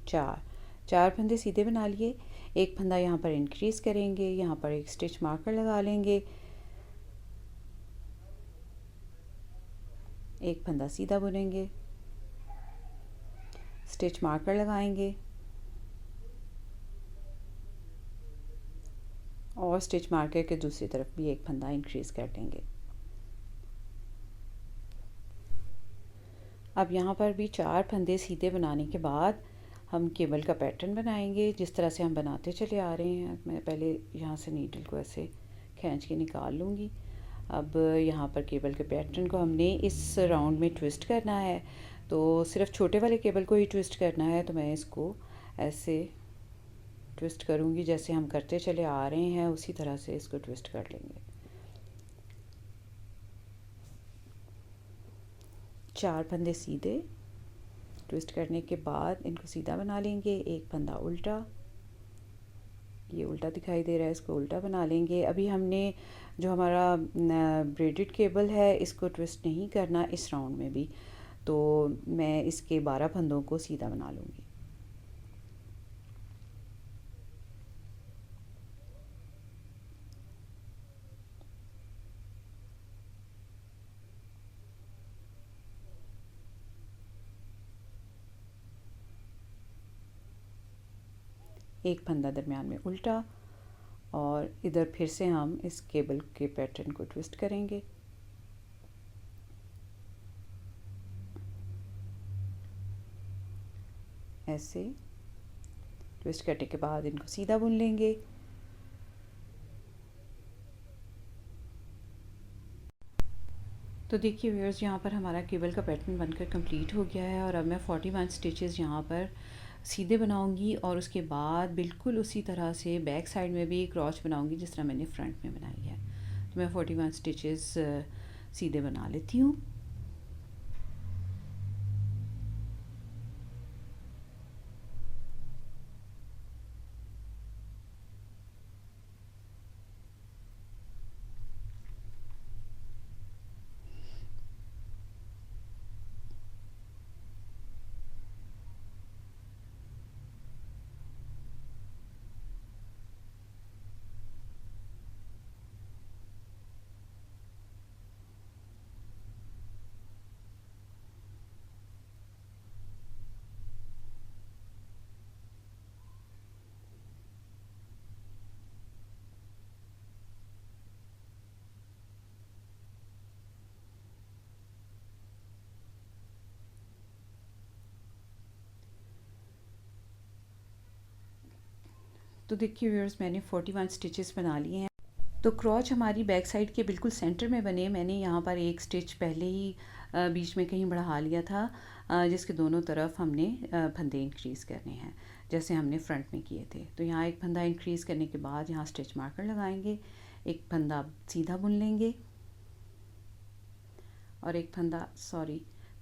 4, 4 फंदे सीधे बना लिए। एक फंदा यहाँ पर इंक्रीज़ करेंगे, यहाँ पर एक स्टिच मार्कर लगा लेंगे, एक फंदा सीधा बुनेंगे, स्टिच मार्कर लगाएंगे और स्टिच मार्कर के दूसरी तरफ भी एक फंदा इंक्रीज़ कर देंगे। अब यहाँ पर भी 4 फंदे सीधे बनाने के बाद हम केबल का पैटर्न बनाएंगे जिस तरह से हम बनाते चले आ रहे हैं। मैं पहले यहाँ से नीडल को ऐसे खींच के निकाल लूँगी। अब यहाँ पर केबल के पैटर्न को हमने इस राउंड में ट्विस्ट करना है, तो सिर्फ छोटे वाले केबल को ही ट्विस्ट करना है। तो मैं इसको ऐसे ट्विस्ट करूँगी, जैसे हम करते चले आ रहे हैं उसी तरह से इसको ट्विस्ट कर लेंगे। 4 फंदे सीधे ट्विस्ट करने के बाद इनको सीधा बना लेंगे, एक फंदा उल्टा, ये उल्टा दिखाई दे रहा है, इसको उल्टा बना लेंगे। अभी हमने जो हमारा ब्रेडेड केबल है इसको ट्विस्ट नहीं करना इस राउंड में भी, तो मैं इसके 12 फंदों को सीधा बना लूँगी। एक फंदा दरमियान में उल्टा और इधर फिर से हम इस केबल के पैटर्न को ट्विस्ट करेंगे। ऐसे ट्विस्ट करने के बाद इनको सीधा बुन लेंगे। तो देखिए व्यूअर्स, यहाँ पर हमारा केबल का पैटर्न बनकर कंप्लीट हो गया है और अब मैं 41 स्टिचेस यहाँ पर सीधे बनाऊंगी और उसके बाद बिल्कुल उसी तरह से बैक साइड में भी क्रॉच बनाऊंगी जिस तरह मैंने फ्रंट में बनाई है। तो मैं 41 स्टिचेस सीधे बना लेती हूँ। तो देखिए व्यूअर्स, मैंने 41 स्टिचेस बना लिए हैं। तो क्रॉच हमारी बैक साइड के बिल्कुल सेंटर में बने। मैंने यहाँ पर एक स्टिच पहले ही बीच में कहीं बढ़ा लिया था, जिसके दोनों तरफ हमने फंदे इंक्रीज़ करने हैं जैसे हमने फ्रंट में किए थे। तो यहाँ एक फंदा इंक्रीज़ करने के बाद यहाँ स्टिच मार्कर लगाएंगे, एक फंदा सीधा बुन लेंगे और एक फंदा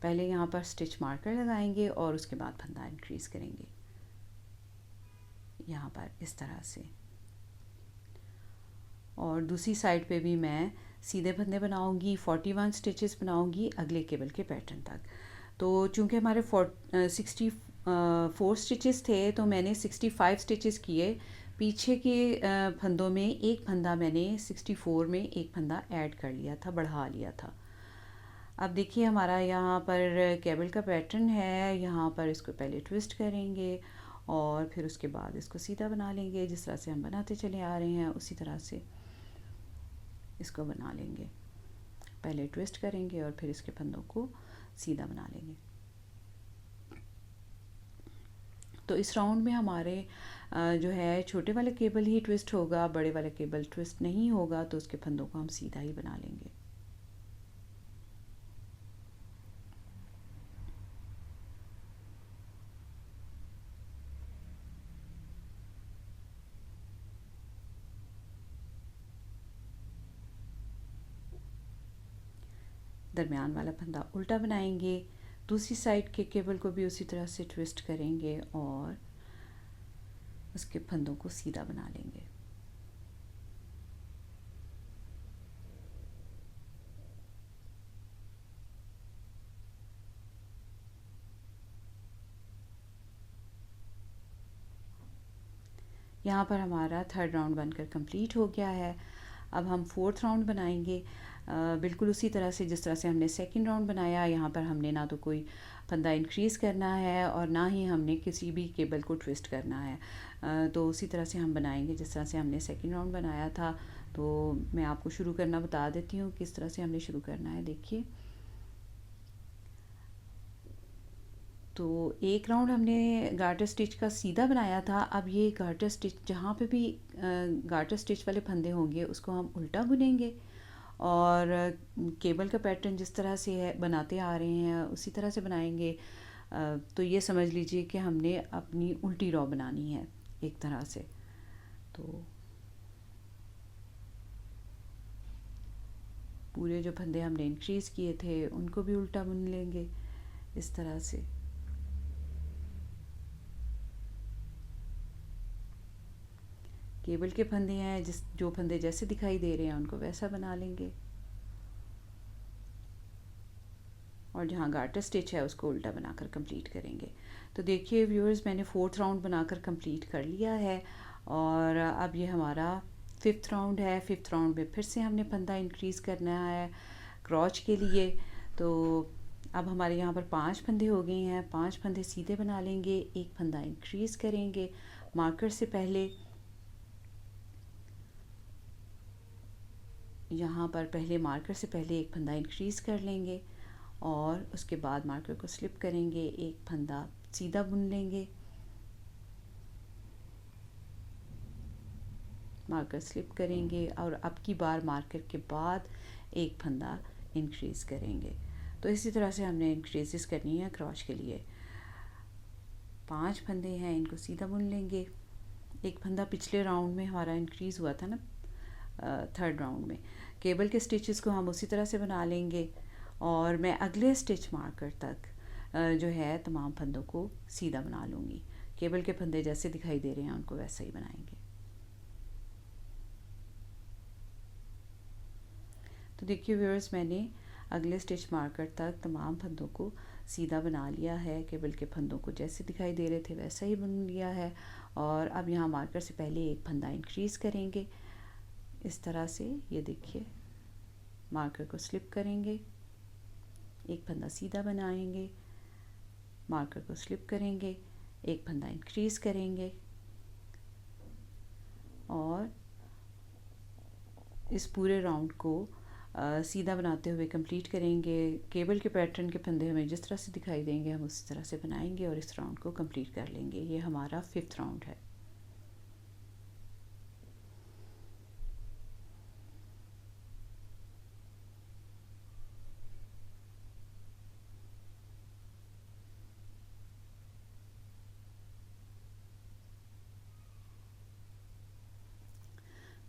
पहले यहाँ पर स्टिच मार्कर लगाएंगे और उसके बाद फंदा इंक्रीज़ करेंगे यहाँ पर इस तरह से। और दूसरी साइड पे भी मैं सीधे फंदे बनाऊंगी, 41 स्टिचेस बनाऊंगी अगले केबल के पैटर्न तक। तो चूँकि हमारे 64 स्टिचेस थे तो मैंने 65 स्टिचेस किए। पीछे के फंदों में एक फंदा मैंने 64 में एक फंदा ऐड कर लिया था, बढ़ा लिया था। अब देखिए हमारा यहाँ पर केबल का पैटर्न है। यहाँ पर इसको पहले ट्विस्ट करेंगे और फिर उसके बाद इसको सीधा बना लेंगे। जिस तरह से हम बनाते चले आ रहे हैं उसी तरह से इसको बना लेंगे। पहले ट्विस्ट करेंगे और फिर इसके फंदों को सीधा बना लेंगे। तो इस राउंड में हमारे जो है छोटे वाले केबल ही ट्विस्ट होगा, बड़े वाले केबल ट्विस्ट नहीं होगा। तो उसके फंदों को हम सीधा ही बना लेंगे। दरमियान वाला फंदा उल्टा बनाएंगे, दूसरी साइड के केबल को भी उसी तरह से ट्विस्ट करेंगे और उसके फंदों को सीधा बना लेंगे। यहाँ पर हमारा थर्ड राउंड बनकर कंप्लीट हो गया है। अब हम फोर्थ राउंड बनाएंगे बिल्कुल उसी तरह से जिस तरह से हमने सेकंड राउंड बनाया। यहाँ पर हमने ना तो कोई फंदा इंक्रीज़ करना है और ना ही हमने किसी भी केबल को ट्विस्ट करना है। तो उसी तरह से हम बनाएंगे जिस तरह से हमने सेकंड राउंड बनाया था। तो मैं आपको शुरू करना बता देती हूँ किस तरह से हमने शुरू करना है। देखिए, तो एक राउंड हमने गार्टर स्टिच का सीधा बनाया था। अब ये गार्टर स्टिच जहाँ पे भी गार्टर स्टिच वाले फंदे होंगे उसको हम उल्टा बुनेंगे और केबल का पैटर्न जिस तरह से है बनाते आ रहे हैं उसी तरह से बनाएंगे। तो ये समझ लीजिए कि हमने अपनी उल्टी रॉ बनानी है एक तरह से। तो पूरे जो फंदे हमने इंक्रीज़ किए थे उनको भी उल्टा बुन लेंगे इस तरह से। केबल के फंदे हैं, जो फंदे जैसे दिखाई दे रहे हैं उनको वैसा बना लेंगे और जहाँ गार्टर स्टिच है उसको उल्टा बनाकर कंप्लीट करेंगे। तो देखिए व्यूअर्स, मैंने फोर्थ राउंड बनाकर कंप्लीट कर लिया है और अब ये हमारा फिफ्थ राउंड है। फिफ्थ राउंड में फिर से हमने फंदा इंक्रीज़ करना है क्रॉच के लिए। तो अब हमारे यहाँ पर 5 फंदे हो गए हैं। 5 फंदे सीधे बना लेंगे, एक फंदा इंक्रीज़ करेंगे मार्कर से पहले यहाँ पर पहले मार्कर से पहले एक फंदा इंक्रीज़ कर लेंगे और उसके बाद मार्कर को स्लिप करेंगे, एक फंदा सीधा बुन लेंगे, मार्कर स्लिप करेंगे और अब की बार मार्कर के बाद एक फंदा इंक्रीज़ करेंगे। तो इसी तरह से हमने इंक्रीज़ करनी है क्रॉच के लिए। 5 फंदे हैं, इनको सीधा बुन लेंगे। एक फंदा पिछले राउंड में हमारा इंक्रीज़ हुआ था ना, थर्ड राउंड में। केबल के स्टिचेस को हम उसी तरह से बना लेंगे और मैं अगले स्टिच मार्कर तक जो है तमाम फंदों को सीधा बना लूँगी। केबल के फंदे जैसे दिखाई दे रहे हैं उनको वैसे ही बनाएंगे। तो देखिए व्यूअर्स, मैंने अगले स्टिच मार्कर तक तमाम फंदों को सीधा बना लिया है। केबल के फंदों को जैसे दिखाई दे रहे थे वैसा ही बन लिया है। और अब यहाँ मार्कर से पहले एक फंदा इंक्रीज़ करेंगे इस तरह से। ये देखिए, मार्कर को स्लिप करेंगे, एक फंदा सीधा बनाएंगे, मार्कर को स्लिप करेंगे, एक फंदा इंक्रीज़ करेंगे और इस पूरे राउंड को सीधा बनाते हुए कंप्लीट करेंगे। केबल के पैटर्न के फंदे हमें जिस तरह से दिखाई देंगे हम उसी तरह से बनाएंगे और इस राउंड को कंप्लीट कर लेंगे। ये हमारा 5th राउंड है।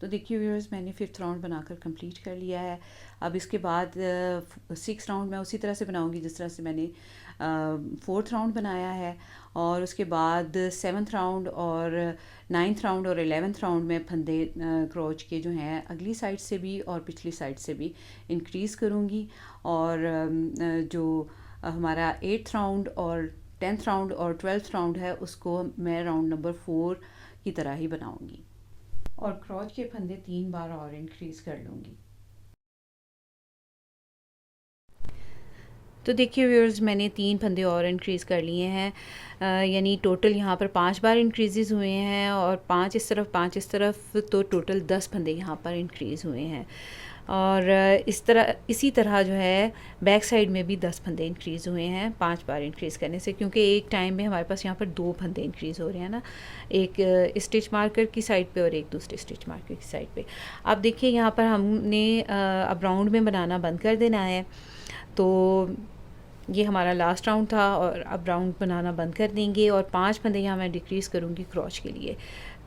तो देखिए व्यूअर्स, मैंने 5th राउंड बनाकर कंप्लीट कर लिया है। अब इसके बाद 6th राउंड मैं उसी तरह से बनाऊंगी जिस तरह से मैंने 4th राउंड बनाया है। और उसके बाद 7th राउंड और 9th राउंड और 11th राउंड में फंदे क्रोच के जो हैं अगली साइड से भी और पिछली साइड से भी इंक्रीज़ करूँगी। और जो हमारा 8th राउंड और 10th राउंड और 12th राउंड है उसको मैं राउंड नंबर 4 की तरह ही बनाऊँगी और क्रोच के फंदे 3 बार और इंक्रीज़ कर लूँगी। तो देखिए व्यूअर्स, मैंने 3 फंदे और इंक्रीज़ कर लिए हैं, यानी टोटल यहाँ पर 5 बार इंक्रीज़ हुए हैं और 5 इस तरफ 5 इस तरफ, तो टोटल 10 फंदे यहाँ पर इंक्रीज़ हुए हैं। और इसी तरह जो है बैक साइड में भी 10 फंदे इंक्रीज़ हुए हैं 5 बार इंक्रीज़ करने से, क्योंकि एक टाइम में हमारे पास यहाँ पर 2 फंदे इंक्रीज़ हो रहे हैं ना, एक स्टिच मार्कर की साइड पे और एक दूसरे स्टिच मार्कर की साइड पे। अब देखिए यहाँ पर हमने अब राउंड में बनाना बंद कर देना है। तो ये हमारा लास्ट राउंड था और अब राउंड बनाना बंद कर देंगे और 5 फंदे यहाँ मैं डिक्रीज़ करूँगी क्रॉच के लिए।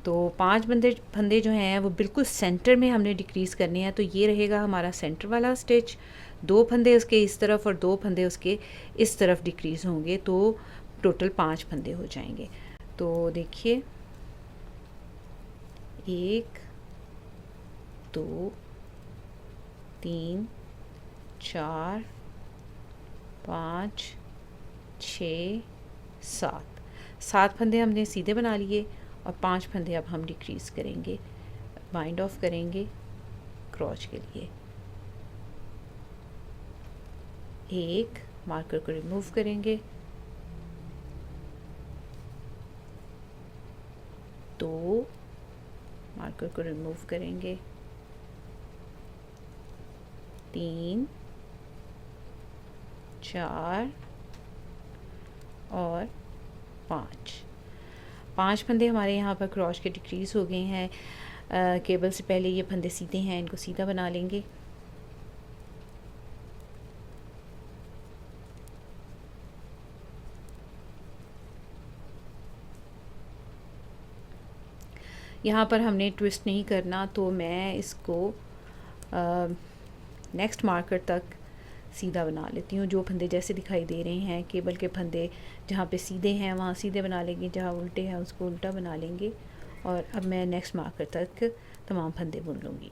तो 5 फंदे जो हैं वो बिल्कुल सेंटर में हमने डिक्रीज़ करने हैं। तो ये रहेगा हमारा सेंटर वाला स्टिच, 2 फंदे उसके इस तरफ और 2 फंदे उसके इस तरफ डिक्रीज़ होंगे, तो टोटल 5 फंदे हो जाएंगे। तो देखिए 1 2 3 4 5 6 7 फंदे हमने सीधे बना लिए और 5 फंदे अब हम डिक्रीज़ करेंगे, बाइंड ऑफ करेंगे क्रॉच के लिए। 1 मार्कर को रिमूव करेंगे, 2 मार्कर को रिमूव करेंगे, 3 4 और 5 फंदे हमारे यहाँ पर क्रॉच के डिक्रीज़ हो गए हैं। केबल से पहले ये फंदे सीधे हैं, इनको सीधा बना लेंगे। यहाँ पर हमने ट्विस्ट नहीं करना, तो मैं इसको नेक्स्ट मार्कर तक सीधा बना लेती हूँ। जो फंदे जैसे दिखाई दे रहे हैं, केबल के फंदे जहाँ पे सीधे हैं वहाँ सीधे बना लेंगे, जहाँ उल्टे हैं उसको उल्टा बना लेंगे। और अब मैं नेक्स्ट मार्कर तक तमाम फंदे बुन लूँगी।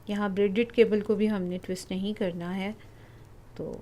यहाँ ब्रेडेड केबल को भी हमने ट्विस्ट नहीं करना है। तो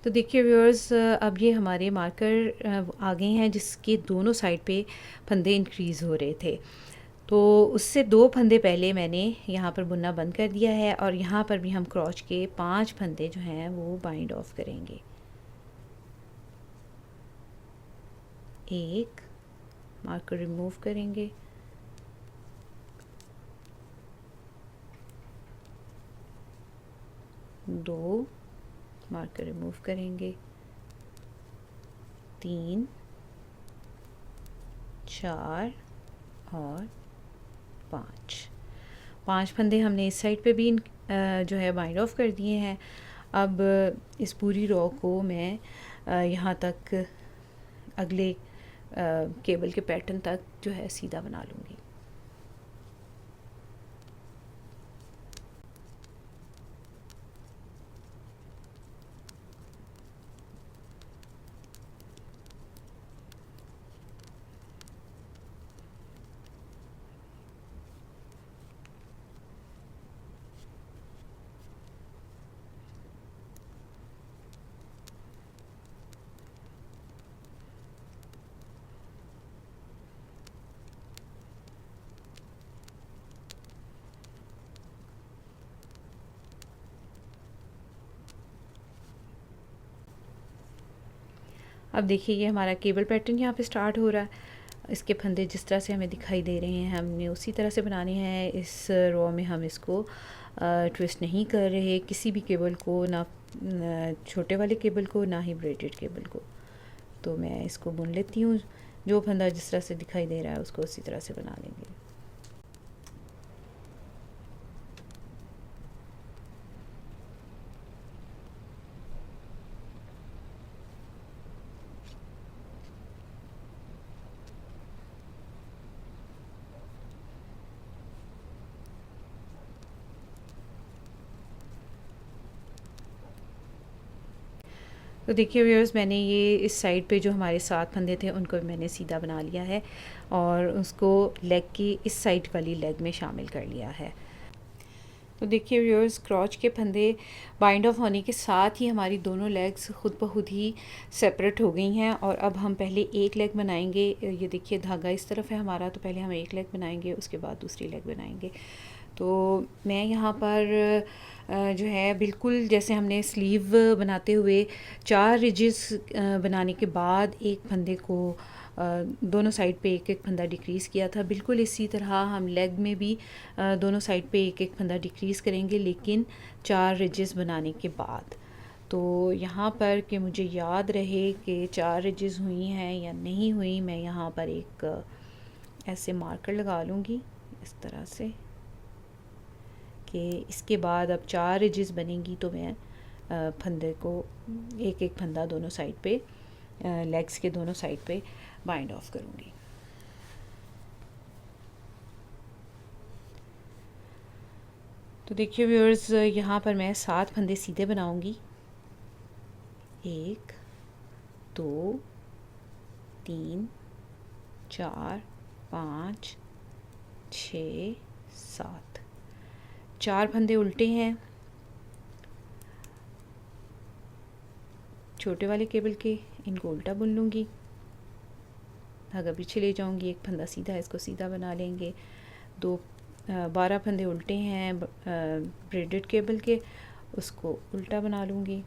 तो देखिए व्यूअर्स, अब ये हमारे मार्कर आ गए हैं जिसके दोनों साइड पे फंदे इंक्रीज़ हो रहे थे। तो उससे 2 फंदे पहले मैंने यहाँ पर बुनना बंद कर दिया है और यहाँ पर भी हम क्रॉच के 5 फंदे जो हैं वो बाइंड ऑफ करेंगे। 1 मार्कर रिमूव करेंगे, 2 मार्कर रिमूव करेंगे, 3, 4 और 5 फंदे हमने इस साइड पे भी जो है बाइंड ऑफ कर दिए हैं। अब इस पूरी रो को मैं यहाँ तक अगले केबल के पैटर्न तक जो है सीधा बना लूँगी। अब देखिए ये हमारा केबल पैटर्न यहाँ पे स्टार्ट हो रहा है। इसके फंदे जिस तरह से हमें दिखाई दे रहे हैं हमने उसी तरह से बनाने हैं। इस रो में हम इसको ट्विस्ट नहीं कर रहे किसी भी केबल को, ना छोटे वाले केबल को ना ही ब्रेडेड केबल को। तो मैं इसको बुन लेती हूँ, जो फंदा जिस तरह से दिखाई दे रहा है उसको उसी तरह से बना लेंगे। तो देखिए व्यूअर्स, मैंने ये इस साइड पे जो हमारे 7 फंदे थे उनको मैंने सीधा बना लिया है और उसको लेग की इस साइड वाली लेग में शामिल कर लिया है। तो देखिए व्यूअर्स, क्रॉच के फंदे बाइंड ऑफ होने के साथ ही हमारी दोनों लेग्स खुद ब खुद ही सेपरेट हो गई हैं। और अब हम पहले एक लेग बनाएंगे। ये देखिए धागा इस तरफ है हमारा, तो पहले हम एक लेग बनाएंगे, उसके बाद दूसरी लेग बनाएंगे। तो मैं यहाँ पर जो है बिल्कुल जैसे हमने स्लीव बनाते हुए 4 रिजेस बनाने के बाद एक फंदे को दोनों साइड पे एक एक फंदा डिक्रीज़ किया था, बिल्कुल इसी तरह हम लेग में भी दोनों साइड पे एक एक फंदा डिक्रीज़ करेंगे, लेकिन 4 रिजेस बनाने के बाद। तो यहाँ पर कि मुझे याद रहे कि 4 रिजेस हुई हैं या नहीं हुई, मैं यहाँ पर एक ऐसे मार्कर लगा लूँगी इस तरह से कि इसके बाद अब 4 रिजेस बनेंगी। तो मैं फंदे को एक एक फंदा दोनों साइड पे, लेग्स के दोनों साइड पे बाइंड ऑफ करूँगी। तो देखिए व्यूअर्स, यहाँ पर मैं 7 फंदे सीधे बनाऊँगी। 1 2 3 4 5 6 7, 4 फंदे उल्टे हैं छोटे वाले केबल के, इनको उल्टा बुन लूँगी, धागा पीछे ले जाऊँगी, एक फंदा सीधा है इसको सीधा बना लेंगे। 12 फंदे उल्टे हैं ब्रेडेड केबल के, उसको उल्टा बना लूँगी।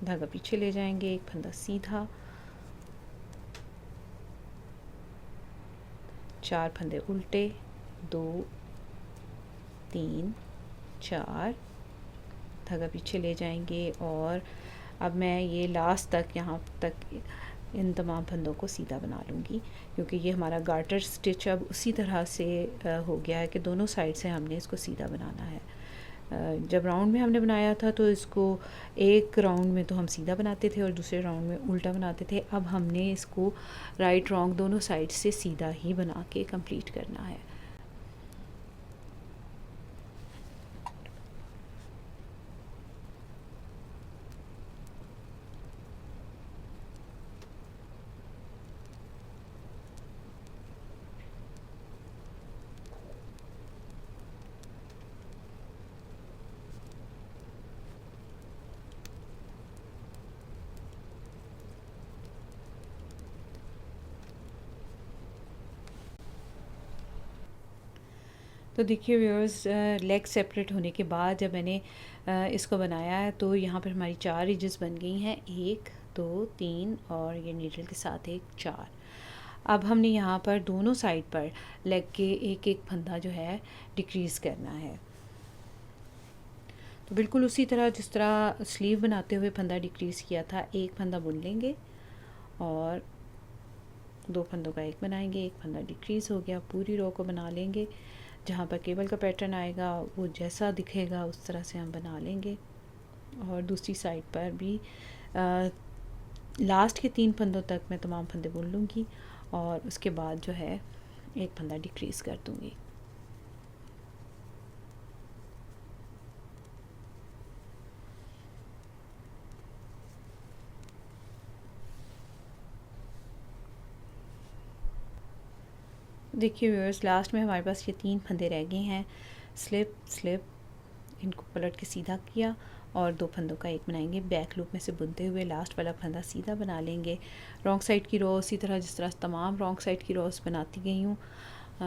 धागा पीछे ले जाएंगे, एक फंदा सीधा, 4 फंदे उल्टे, 2 3 4, धागा पीछे ले जाएंगे। और अब मैं ये लास्ट तक यहाँ तक इन तमाम फंदों को सीधा बना लूँगी, क्योंकि ये हमारा गार्टर स्टिच अब उसी तरह से हो गया है कि दोनों साइड से हमने इसको सीधा बनाना है। जब राउंड में हमने बनाया था तो इसको एक राउंड में तो हम सीधा बनाते थे और दूसरे राउंड में उल्टा बनाते थे। अब हमने इसको राइट रॉन्ग दोनों साइड से सीधा ही बना के कंप्लीट करना है। तो देखिए व्यूअर्स, लेग सेपरेट होने के बाद जब मैंने इसको बनाया है तो यहाँ पर हमारी 4 एजेस बन गई हैं, 1 2 3 और ये नीडल के साथ एक 4। अब हमने यहाँ पर दोनों साइड पर लेग के एक एक फंदा जो है डिक्रीज़ करना है। तो बिल्कुल उसी तरह जिस तरह स्लीव बनाते हुए फंदा डिक्रीज़ किया था, एक फंदा बुन लेंगे और 2 फंदों का एक बनाएंगे, एक फंदा डिक्रीज़ हो गया, पूरी रो को बना लेंगे। जहाँ पर केबल का पैटर्न आएगा वो जैसा दिखेगा उस तरह से हम बना लेंगे। और दूसरी साइड पर भी लास्ट के 3 फंदों तक मैं तमाम फंदे बुन लूँगी और उसके बाद जो है एक फंदा डिक्रीज़ कर दूँगी। देखिए व्यूअर्स, लास्ट में हमारे पास ये 3 फंदे रह गए हैं। स्लिप स्लिप, इनको पलट के सीधा किया और 2 फंदों का एक बनाएंगे। बैक लूप में से बुनते हुए लास्ट वाला फंदा सीधा बना लेंगे। रॉन्ग साइड की रो इसी तरह जिस तरह तमाम रॉन्ग साइड की रोज बनाती गई हूँ,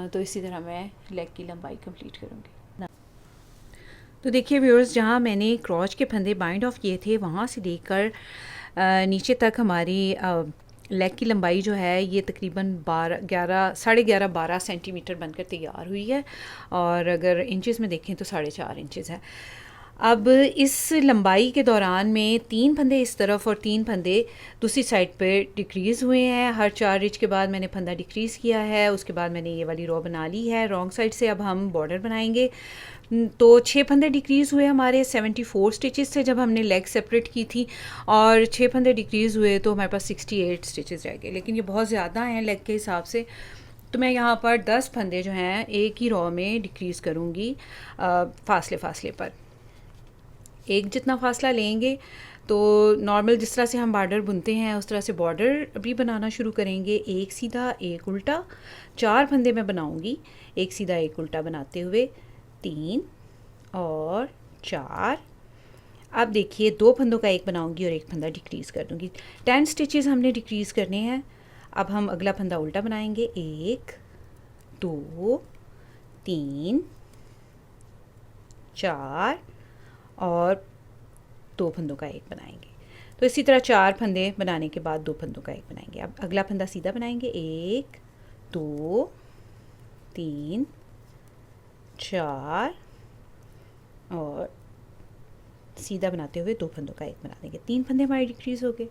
तो इसी तरह मैं लेग की लंबाई कंप्लीट करूँगी। तो देखिए व्यूअर्स, जहाँ मैंने क्रॉच के फंदे बाइंड ऑफ किए थे वहाँ से लेकर नीचे तक हमारी लेग की लंबाई जो है ये तकरीबन 11.5 सेंटीमीटर बनकर तैयार हुई है और अगर इंचेस में देखें तो 4.5 इंचेस है। अब इस लंबाई के दौरान में 3 फंदे इस तरफ और 3 फंदे दूसरी साइड पे डिक्रीज़ हुए हैं। हर 4 इंच के बाद मैंने फंदा डिक्रीज़ किया है। उसके बाद मैंने ये वाली रो बना ली है रॉन्ग साइड से। अब हम बॉर्डर बनाएंगे। तो 6 फंदे डिक्रीज़ हुए हमारे 74 स्टिचेस थे जब हमने लेग सेपरेट की थी और 6 फंदे डिक्रीज़ हुए तो हमारे पास 68 स्टिचेस रह गए, लेकिन ये बहुत ज़्यादा हैं लेग के हिसाब से। तो मैं यहाँ पर 10 फंदे जो हैं एक ही रो में डिक्रीज़ करूँगी फासले फासले पर। एक जितना फासला लेंगे तो नॉर्मल जिस तरह से हम बॉर्डर बुनते हैं उस तरह से बॉर्डर भी बनाना शुरू करेंगे। एक सीधा एक उल्टा 4 फंदे मैं बनाऊँगी, एक सीधा एक उल्टा बनाते हुए 3 और 4। अब देखिए 2 फंदों का एक बनाऊंगी और एक फंदा डिक्रीज़ कर दूंगी। 10 स्टिचेस हमने डिक्रीज़ करने हैं। अब हम अगला फंदा उल्टा बनाएंगे, 1 2 3 4 और 2 फंदों का एक बनाएंगे। तो इसी तरह 4 फंदे बनाने के बाद 2 फंदों का एक बनाएंगे। अब अगला फंदा सीधा बनाएंगे, 1 2 3 4 और सीधा बनाते हुए 2 फंदों का एक बना देंगे। 3 फंदे हमारे डिक्रीज़ हो गए,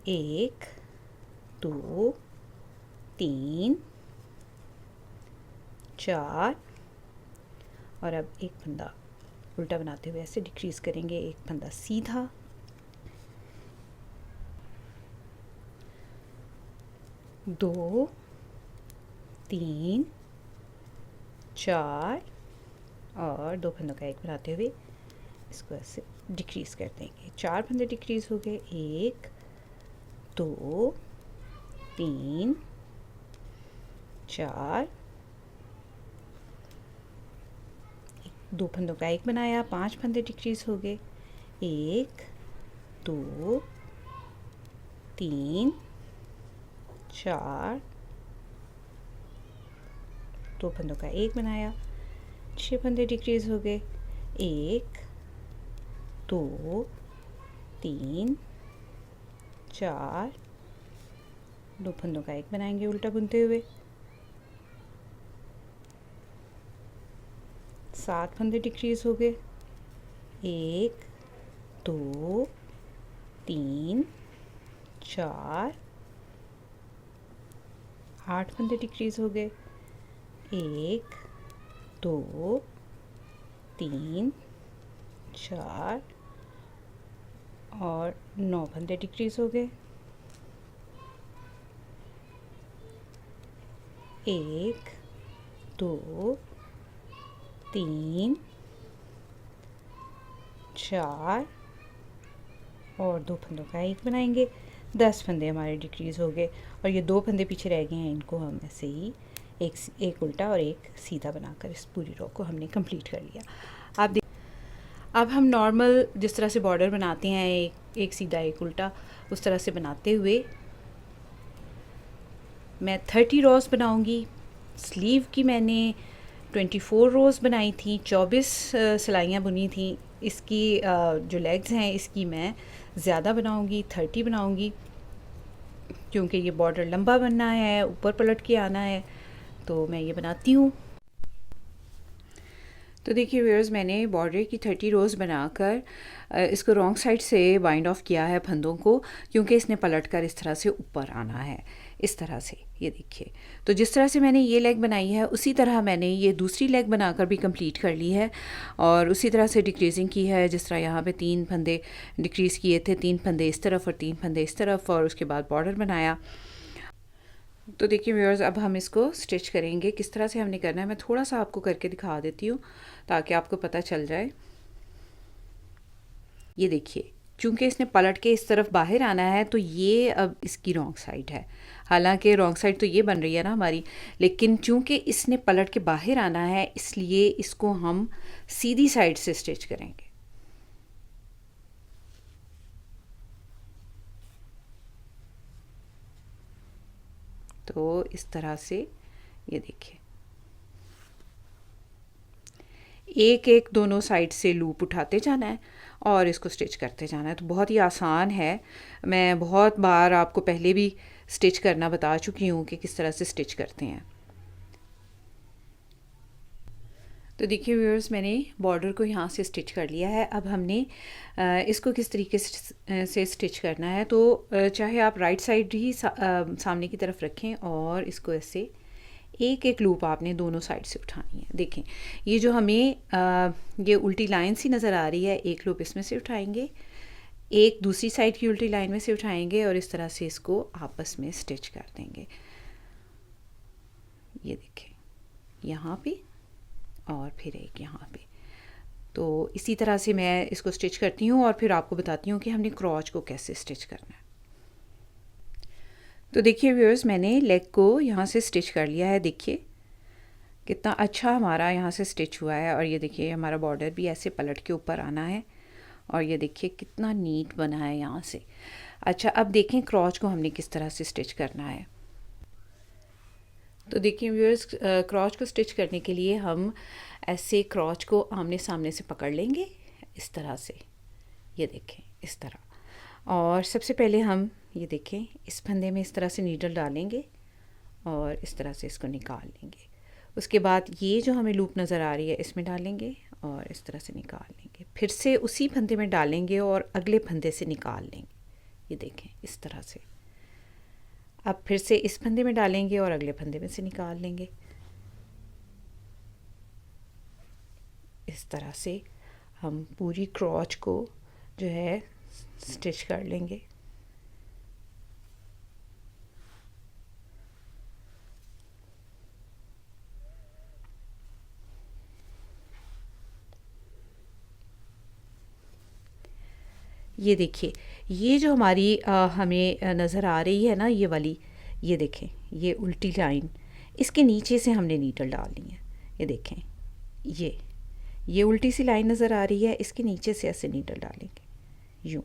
1 2 3 4 और अब एक फंदा उल्टा बनाते हुए ऐसे डिक्रीज़ करेंगे, एक फंदा सीधा, 2 3 4 और 2 फंदों का एक बनाते हुए इसको ऐसे डिक्रीज़ कर देंगे। 4 फंदे डिक्रीज़ हो गए, 1 2 3 4, 2 फंदों का एक बनाया, 5 फंदे डिक्रीज़ हो गए, 1 2 3 4, 2 फंदों का एक बनाया, 6 फंदे डिक्रीज़ हो गए, 1 2 3 4, 2 फंदों का एक बनाएंगे उल्टा बुनते हुए, 7 फंदे डिक्रीज़ हो गए, 1 2 3 4, 8 फंदे डिक्रीज़ हो गए, 1 2 3 4 और 9 फंदे डिक्रीज़ हो गए, 1 2 3 4 और 2 फंदों का एक बनाएंगे। 10 फंदे हमारे डिक्रीज़ हो गए और ये 2 फंदे पीछे रह गए हैं, इनको हम ऐसे ही एक उल्टा और एक सीधा बनाकर इस पूरी रो को हमने कंप्लीट कर लिया। अब हम नॉर्मल जिस तरह से बॉर्डर बनाते हैं एक सीधा एक उल्टा, उस तरह से बनाते हुए मैं 30 रोज़ बनाऊंगी। स्लीव की मैंने 24 रोज़ बनाई थी, 24 सिलाइयाँ बुनी थी। इसकी जो लेग्स हैं इसकी मैं ज़्यादा बनाऊंगी, 30 बनाऊंगी, क्योंकि ये बॉर्डर लंबा बनना है, ऊपर पलट के आना है, तो मैं ये बनाती हूँ। तो देखिए व्यूअर्स, मैंने बॉर्डर की 30 रोज़ बनाकर इसको रॉन्ग साइड से बाइंड ऑफ किया है फंदों को, क्योंकि इसने पलट कर इस तरह से ऊपर आना है, इस तरह से। ये देखिए, तो जिस तरह से मैंने ये लेग बनाई है उसी तरह मैंने ये दूसरी लेग बनाकर भी कंप्लीट कर ली है, और उसी तरह से डिक्रीजिंग की है। जिस तरह यहाँ पे 3 फंदे डिक्रीज़ किए थे, 3 फंदे इस तरफ और 3 फंदे इस तरफ, और उसके बाद बॉर्डर बनाया। तो देखिए व्यूअर्स, अब हम इसको स्टिच करेंगे। किस तरह से हमने करना है मैं थोड़ा सा आपको करके दिखा देती हूँ ताकि आपको पता चल जाए। ये देखिए, चूँकि इसने पलट के इस तरफ बाहर आना है, तो ये अब इसकी रॉन्ग साइड है। हालांकि रॉन्ग साइड तो ये बन रही है ना हमारी, लेकिन चूँकि इसने पलट के बाहर आना है, इसलिए इसको हम सीधी साइड से स्टिच करेंगे। तो इस तरह से ये देखिए, एक एक दोनों साइड से लूप उठाते जाना है और इसको स्टिच करते जाना है। तो बहुत ही आसान है। मैं बहुत बार आपको पहले भी स्टिच करना बता चुकी हूँ कि किस तरह से स्टिच करते हैं। तो देखिए व्यूअर्स, मैंने बॉर्डर को यहाँ से स्टिच कर लिया है। अब हमने इसको किस तरीके से स्टिच करना है, तो चाहे आप राइट साइड ही सामने की तरफ रखें, और इसको ऐसे एक एक लूप आपने दोनों साइड से उठानी है। देखें, ये जो हमें ये उल्टी लाइन सी नज़र आ रही है, एक लूप इसमें से उठाएंगे, एक दूसरी साइड की उल्टी लाइन में से उठाएंगे, और इस तरह से इसको आपस में स्टिच कर देंगे। ये देखें, यहाँ पे और फिर एक यहाँ पे। तो इसी तरह से मैं इसको स्टिच करती हूँ और फिर आपको बताती हूँ कि हमने क्रॉच को कैसे स्टिच करना है। तो देखिए व्यूअर्स, मैंने लेग को यहाँ से स्टिच कर लिया है। देखिए कितना अच्छा हमारा यहाँ से स्टिच हुआ है, और ये देखिए हमारा बॉर्डर भी ऐसे पलट के ऊपर आना है, और ये देखिए कितना नीट बना है यहाँ से। अच्छा, अब देखें क्रॉच को हमने किस तरह से स्टिच करना है। तो देखिए व्यूअर्स, क्रॉच को स्टिच करने के लिए हम ऐसे क्रॉच को आमने सामने से पकड़ लेंगे, इस तरह से। ये देखें इस तरह। और सबसे पहले हम ये देखें, इस फंदे में इस तरह से नीडल डालेंगे और इस तरह से इसको निकाल लेंगे। उसके बाद ये जो हमें लूप नज़र आ रही है इसमें डालेंगे और इस तरह से निकाल लेंगे। फिर से उसी फंदे में डालेंगे और अगले फंदे से निकाल लेंगे। ये देखें इस तरह से। अब फिर से इस फंदे में डालेंगे और अगले फंदे में से निकाल लेंगे। इस तरह से हम पूरी क्रॉच को जो है स्टिच कर लेंगे। ये देखिए, ये जो हमारी हमें नज़र आ रही है ना, ये वाली, ये देखें ये उल्टी लाइन, इसके नीचे से हमने नीडल डालनी है। ये देखें, ये उल्टी सी लाइन नज़र आ रही है, इसके नीचे से ऐसे नीडल डालेंगे यूँ,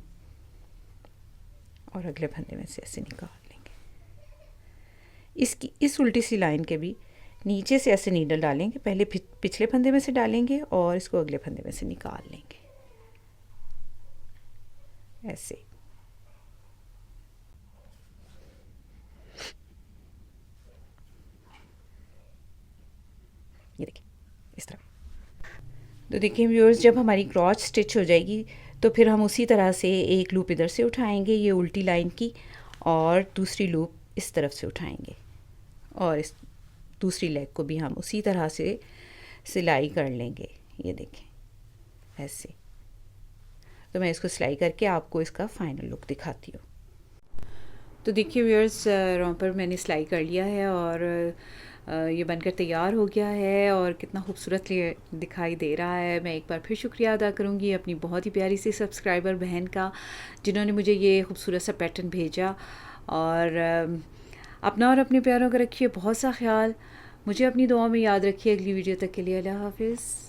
और अगले फंदे में से ऐसे निकाल लेंगे। इसकी इस उल्टी सी लाइन के भी नीचे से ऐसे नीडल डालेंगे, पहले पिछले फंदे में से डालेंगे और इसको अगले फंदे में से निकाल लेंगे ऐसे। ये देखिए इस तरह। तो देखिए व्यूअर्स, जब हमारी क्रॉच स्टिच हो जाएगी तो फिर हम उसी तरह से एक लूप इधर से उठाएंगे, ये उल्टी लाइन की, और दूसरी लूप इस तरफ से उठाएंगे, और इस दूसरी लेग को भी हम उसी तरह से सिलाई कर लेंगे। ये देखें ऐसे। तो मैं इसको सिलाई करके आपको इसका फाइनल लुक दिखाती हूँ। तो देखिए व्यूअर्स, रोम्पर मैंने सिलाई कर लिया है और ये बनकर तैयार हो गया है, और कितना खूबसूरत दिखाई दे रहा है। मैं एक बार फिर शुक्रिया अदा करूँगी अपनी बहुत ही प्यारी सी सब्सक्राइबर बहन का, जिन्होंने मुझे ये खूबसूरत सा पैटर्न भेजा। और अपना और अपने प्यारों का रखिए बहुत सा ख्याल। मुझे अपनी दुआ में याद रखिए। अगली वीडियो तक के लिए अल्लाह हाफिज़।